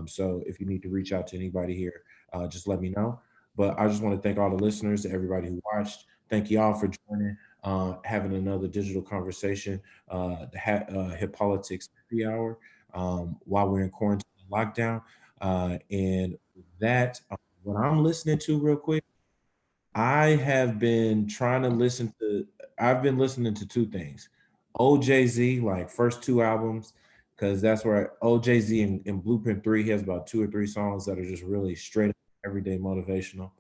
So if you need to reach out to anybody here, just let me know. But I just want to thank all the listeners, everybody who watched. Thank you all for joining, having another digital conversation, the Hip Politics Happy Hour, while we're in quarantine and lockdown. And that, what I'm listening to real quick, I've been listening to two things. OJZ, like first two albums, because that's where OJZ in Blueprint 3, he has about 2 or 3 songs that are just really straight up everyday motivational.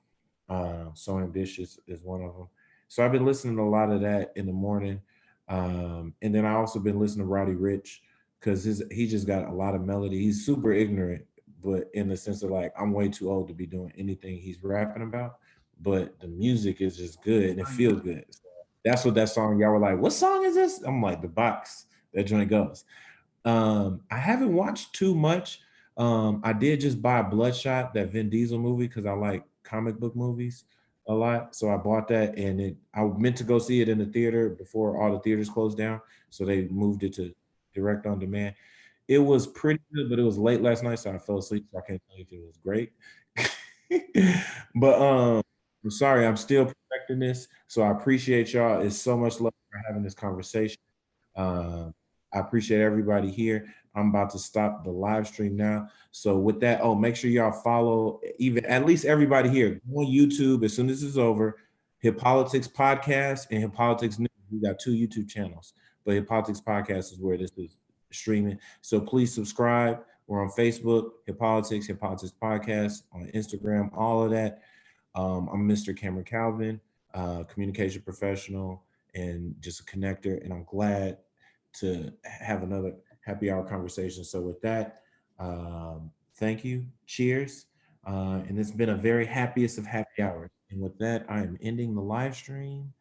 So Ambitious is one of them. So I've been listening to a lot of that in the morning. And then I also been listening to Roddy Ricch, because he just got a lot of melody. He's super ignorant, but in the sense of like, I'm way too old to be doing anything he's rapping about, but the music is just good and it feels good. So that's what that song, y'all were like, what song is this? I'm like, The Box, that joint goes. I haven't watched too much. I did just buy Bloodshot, that Vin Diesel movie, because I like comic book movies a lot. So I bought that, and I meant to go see it in the theater before all the theaters closed down. So they moved it to direct on demand. It was pretty good, but it was late last night, so I fell asleep. So I can't tell you if it was great. But I'm sorry, I'm still perfecting this. So I appreciate y'all. It's so much love for having this conversation. I appreciate everybody here. I'm about to stop the live stream now. So with that, make sure y'all follow, even at least everybody here. Go on YouTube as soon as this is over. Hip Politics Podcast and Hip Politics News. We got 2 YouTube channels, but Hip Politics Podcast is where this is streaming. So please subscribe. We're on Facebook, Hip Politics Podcast, on Instagram, all of that. I'm Mr. Cameron Calvin, communication professional and just a connector. And I'm glad to have another happy hour conversation. So with that, thank you. Cheers. And it's been a very happiest of happy hours. And with that, I am ending the live stream.